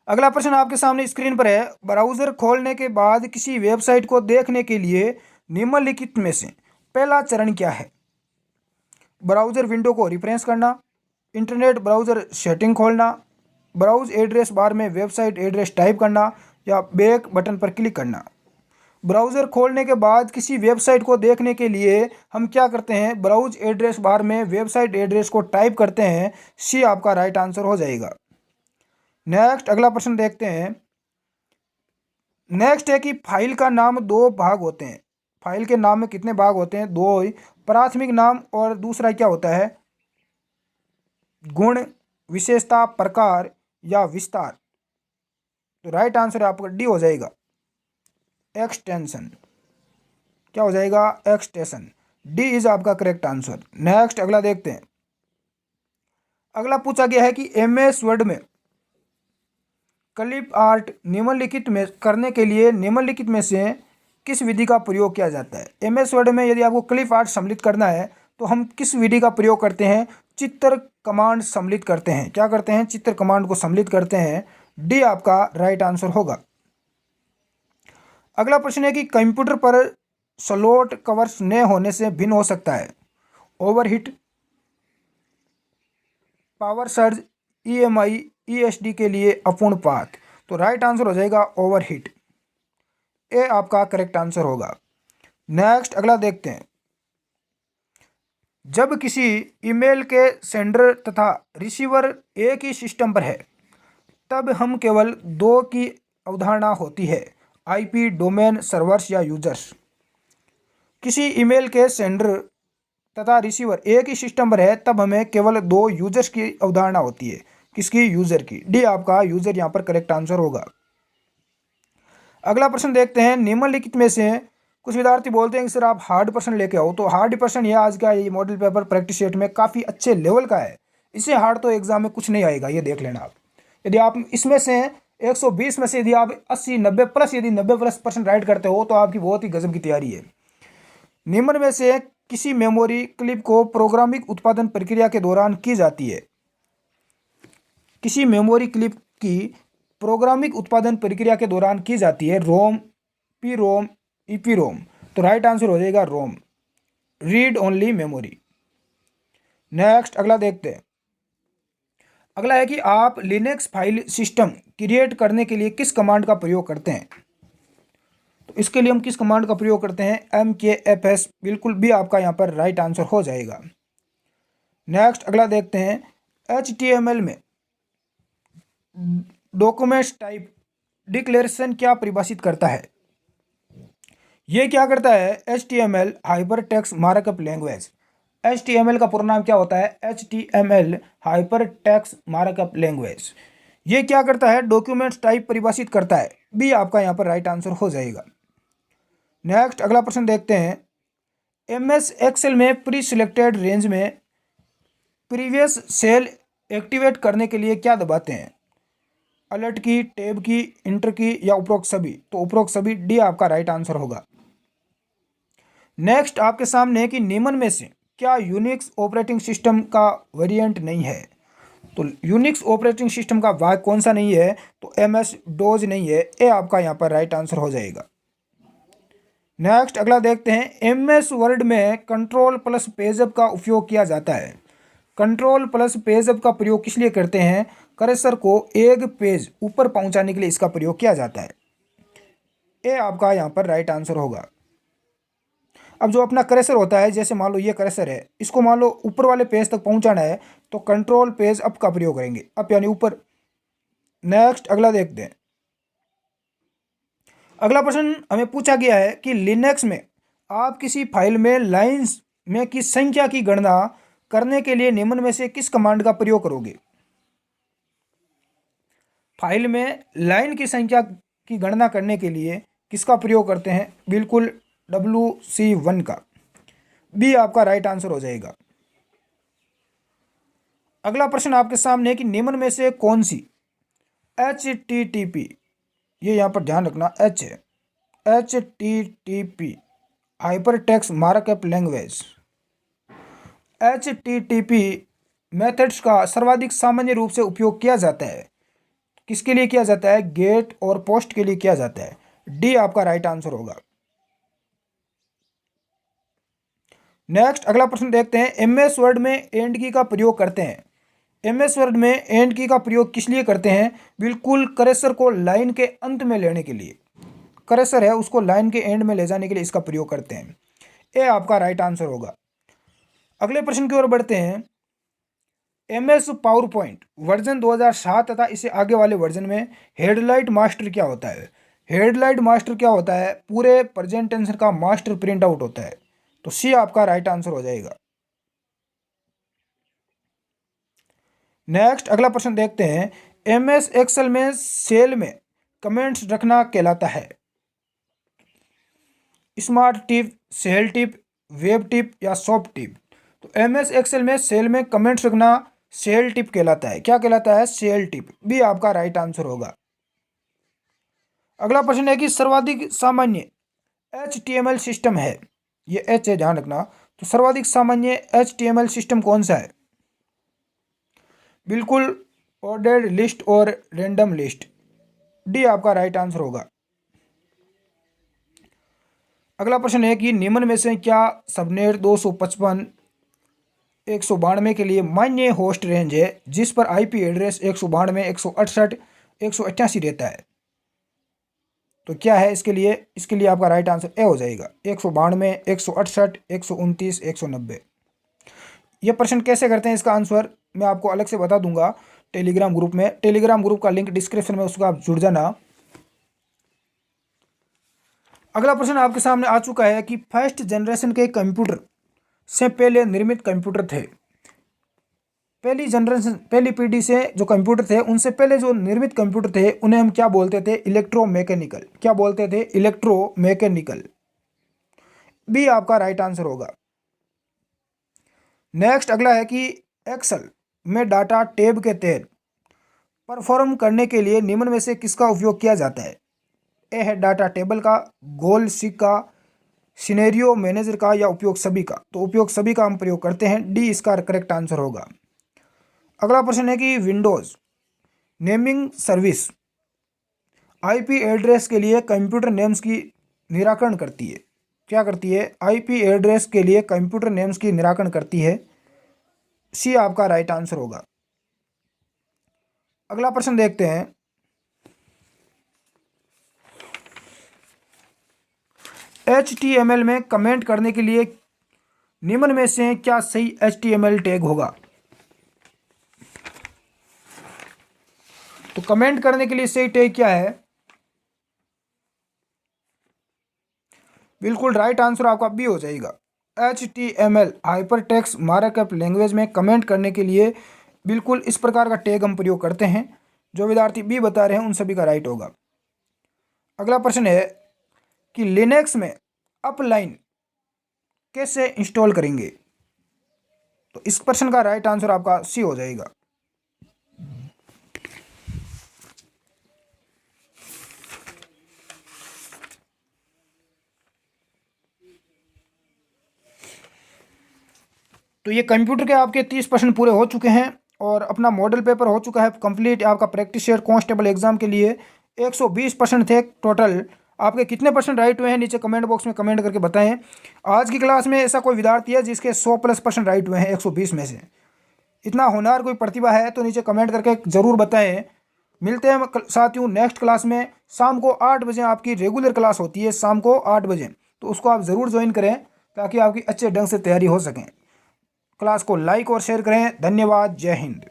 अगला प्रश्न आपके सामने स्क्रीन पर है। ब्राउज़र खोलने के बाद किसी वेबसाइट को देखने के लिए निम्नलिखित में से पहला चरण क्या है। ब्राउज़र विंडो को रिफ्रेश करना, इंटरनेट ब्राउज़र सेटिंग खोलना, ब्राउज़ एड्रेस बार में वेबसाइट एड्रेस टाइप करना या बैक बटन पर क्लिक करना। ब्राउज़र खोलने के बाद किसी वेबसाइट को देखने के लिए हम क्या करते हैं, ब्राउज़ एड्रेस बार में वेबसाइट एड्रेस को टाइप करते हैं, सी आपका राइट आंसर हो जाएगा। नेक्स्ट अगला प्रश्न देखते हैं। नेक्स्ट है कि फाइल का नाम 2 भाग होते हैं। फाइल के नाम में कितने भाग होते हैं, 2 ही। प्राथमिक नाम और दूसरा क्या होता है, गुण, विशेषता, प्रकार या विस्तार। तो राइट आंसर आपका डी हो जाएगा, एक्सटेंशन। क्या हो जाएगा, एक्सटेंशन, डी इज आपका करेक्ट आंसर। नेक्स्ट अगला देखते हैं। अगला पूछा गया है कि MS वर्ड में क्लिप आर्ट निम्नलिखित में करने के लिए निम्नलिखित में से किस विधि का प्रयोग किया जाता है। MS वर्ड में यदि आपको क्लिप आर्ट सम्मिलित करना है तो हम किस विधि का प्रयोग करते हैं, चित्र कमांड सम्मिलित करते हैं। क्या करते हैं? चित्र कमांड को सम्मिलित करते हैं। डी आपका राइट आंसर होगा। अगला प्रश्न है कि कंप्यूटर पर स्लॉट कवर्स न होने से भिन्न हो सकता है। Overheat, power surge, EMI, ESD के लिए अपूर्ण पाथ। तो राइट आंसर हो जाएगा ओवरहीट। ए आपका करेक्ट आंसर होगा। नेक्स्ट अगला देखते हैं। जब किसी ईमेल के सेंडर तथा रिसीवर एक ही सिस्टम पर है तब हम केवल दो की अवधारणा होती है, आईपी, डोमेन, सर्वर्स या यूजर्स। किसी ईमेल के सेंडर तथा रिसीवर एक ही सिस्टम पर है तब हमें केवल दो यूजर्स की अवधारणा होती है। किसकी? यूजर की। डी आपका यूजर यहाँ पर करेक्ट आंसर होगा। अगला प्रश्न देखते हैं। निम्नलिखित में से कुछ विद्यार्थी बोलते हैं कि सर आप हार्ड प्रश्न लेके आओ। तो हार्ड प्रश्न यह आज का ये मॉडल पेपर प्रैक्टिस सेट में काफ़ी अच्छे लेवल का है। इससे हार्ड तो एग्जाम में कुछ नहीं आएगा, ये देख लेना आप। यदि आप इसमें से 120 में से यदि आप 80, 90 प्लस यदि 90% राइट करते हो तो आपकी बहुत ही गजब की तैयारी है। निम्न में से किसी मेमोरी क्लिप को प्रोग्रामिंग उत्पादन प्रक्रिया के दौरान की जाती है। किसी मेमोरी क्लिप की प्रोग्रामिंग उत्पादन प्रक्रिया के दौरान की जाती है। रोम, पी रोम, ईपी रोम। तो राइट आंसर हो जाएगा रोम, रीड ओनली मेमोरी। नेक्स्ट अगला देखते हैं। अगला है कि आप लिनक्स फाइल सिस्टम क्रिएट करने के लिए किस कमांड का प्रयोग करते हैं। तो इसके लिए हम किस कमांड का प्रयोग करते हैं? MKFS। बिल्कुल भी आपका यहाँ पर राइट आंसर हो जाएगा। नेक्स्ट अगला देखते हैं। HTML में डॉक्यूमेंट्स टाइप डिक्लेरेशन क्या परिभाषित करता है? ये क्या करता है? HTML hypertext markup language. HTML का पूरा नाम क्या होता है? HTML hypertext markup language. ये क्या करता है? डॉक्यूमेंट्स टाइप परिभाषित करता है। बी आपका यहाँ पर राइट आंसर हो जाएगा। नेक्स्ट अगला प्रश्न देखते हैं। MS एक्सेल में प्री सिलेक्टेड रेंज में प्रीवियस सेल एक्टिवेट करने के लिए क्या दबाते हैं? अलर्ट की, टैब की, इंटर की या उपरोक्त सभी? तो उपरोक्त सभी। डी आपका राइट आंसर होगा। नेक्स्ट आपके सामने है कि निम्न में से क्या यूनिक्स ऑपरेटिंग सिस्टम का वेरिएंट नहीं है? तो यूनिक्स ऑपरेटिंग सिस्टम का भाग कौन सा नहीं है? तो MS डोज नहीं है। ए आपका यहाँ पर राइट आंसर हो जाएगा। नेक्स्ट अगला देखते हैं। MS वर्ड में कंट्रोल प्लस पेजअप का उपयोग किया जाता है। कंट्रोल प्लस पेजअप का प्रयोग किस लिए करते हैं? कर्सर को एक पेज ऊपर पहुंचाने के लिए इसका प्रयोग किया जाता है। ए आपका यहाँ पर राइट आंसर होगा। अब जो अपना कर्सर होता है, जैसे मान लो ये कर्सर है, इसको मान लो ऊपर वाले पेज तक पहुंचाना है तो कंट्रोल पेज अप का प्रयोग करेंगे, अप यानी ऊपर। नेक्स्ट अगला देखते हैं। अगला प्रश्न हमें पूछा गया है कि लिनक्स में आप किसी फाइल में लाइंस में की संख्या की गणना करने के लिए निम्न में से किस कमांड का प्रयोग करोगे? फाइल में लाइन की संख्या की गणना करने के लिए किसका प्रयोग करते हैं? बिल्कुल WC1 का। बी आपका राइट आंसर हो जाएगा। अगला प्रश्न आपके सामने है कि निम्न में से कौन सी HTTP, ये यहाँ पर ध्यान रखना, H है, HTTP hypertext markup language. HTTP methods का सर्वाधिक सामान्य रूप से उपयोग किया जाता है। किसके लिए किया जाता है? गेट और पोस्ट के लिए किया जाता है। डी आपका राइट आंसर होगा। नेक्स्ट अगला प्रश्न देखते हैं। MS वर्ड में एंड की का प्रयोग करते हैं। MS वर्ड में एंड की का प्रयोग किस लिए करते हैं? बिल्कुल कर्सर को लाइन के अंत में लेने के लिए। कर्सर है उसको लाइन के एंड में ले जाने के लिए इसका प्रयोग करते हैं। ए आपका राइट आंसर होगा। अगले प्रश्न की ओर बढ़ते हैं। MS पावर पॉइंट वर्जन 2007 तथा इसे आगे वाले वर्जन में हेडलाइट मास्टर क्या होता है? हेडलाइट मास्टर क्या होता है? पूरे प्रेजेंटेशन का मास्टर प्रिंट आउट होता है। तो सी आपका राइट आंसर हो जाएगा। नेक्स्ट अगला प्रश्न देखते हैं। MS एक्सेल में सेल में कमेंट्स रखना कहलाता है। Smart tip, cell tip, web tip या सॉफ्ट टिप? तो MS एक्सेल में सेल में कमेंट्स रखना सेल टिप कहलाता है। क्या कहलाता है? Cell tip. बी आपका राइट आंसर होगा। अगला प्रश्न है कि सर्वाधिक सामान्य HTML सिस्टम है, ये H है ध्यान रखना। तो सर्वाधिक सामान्य HTML सिस्टम कौन सा है? बिल्कुल ऑर्डर्ड लिस्ट और रैंडम लिस्ट, डी आपका राइट आंसर होगा। अगला प्रश्न है कि निम्न में से क्या सबनेट 255 192 के लिए मान्य होस्ट रेंज है जिस पर आईपी एड्रेस 192 168 188 रहता है। तो क्या है इसके लिए आपका राइट आंसर ए हो जाएगा, 192 168 129 190। ये प्रश्न कैसे करते हैं इसका आंसर मैं आपको अलग से बता दूंगा टेलीग्राम ग्रुप में। टेलीग्राम ग्रुप का लिंक डिस्क्रिप्शन में, उसका आप जुड़ जाना। अगला प्रश्न आपके सामने आ चुका है कि फर्स्ट जनरेशन के कंप्यूटर से पहले निर्मित कंप्यूटर थे। पहली पीढ़ी से जो कंप्यूटर थे उनसे पहले जो निर्मित कंप्यूटर थे उन्हें हम क्या बोलते थे, इलेक्ट्रोमैकेनिकल। क्या बोलते थे, इलेक्ट्रोमैकेनिकल, बी आपका राइट आंसर होगा। नेक्स्ट अगला है कि एक्सेल में डाटा टैब के तहत परफॉर्म करने के लिए निम्न में से किसका उपयोग किया जाता है। ए है डाटा टेबल का, गोल सीक का, सिनेरियो मैनेजर का, या उपयोग सभी का। तो उपयोग सभी का हम प्रयोग करते हैं, डी इसका करेक्ट आंसर होगा। अगला प्रश्न है कि Windows naming service IP address के लिए कंप्यूटर नेम्स की निराकरण करती है। क्या करती है, आईपी एड्रेस के लिए कंप्यूटर नेम्स की निराकरण करती है, सी आपका राइट आंसर होगा। अगला प्रश्न देखते हैं, HTML में कमेंट करने के लिए निम्न में से क्या सही HTML टैग होगा। तो कमेंट करने के लिए सही टैग क्या है, बिल्कुल राइट आंसर आपका बी हो जाएगा। HTML हाइपरटेक्स्ट मार्कअप लैंग्वेज में कमेंट करने के लिए बिल्कुल इस प्रकार का टैग हम प्रयोग करते हैं। जो विद्यार्थी बी बता रहे हैं उन सभी का राइट होगा। अगला प्रश्न है कि लिनक्स में अपलाइन कैसे इंस्टॉल करेंगे। तो इस प्रश्न का राइट आंसर आपका सी हो जाएगा। तो ये कंप्यूटर के आपके 30 प्रश्न पूरे हो चुके हैं और अपना मॉडल पेपर हो चुका है कंप्लीट। आपका प्रैक्टिस सेट कांस्टेबल एग्जाम के लिए 120 प्रश्न थे टोटल। आपके कितने परसेंट राइट हुए हैं नीचे कमेंट बॉक्स में कमेंट करके बताएं। आज की क्लास में ऐसा कोई विद्यार्थी है जिसके 100+ प्रश्न राइट हुए हैं 120 में से। इतना होनहार कोई प्रतिभा है तो नीचे कमेंट करके ज़रूर बताएं। मिलते हैं साथियों नेक्स्ट क्लास में। शाम को 8 बजे आपकी रेगुलर क्लास होती है, शाम को 8 बजे, तो उसको आप ज़रूर ज्वाइन करें ताकि आपकी अच्छे ढंग से तैयारी हो सकें। क्लास को लाइक और शेयर करें। धन्यवाद। जय हिंद।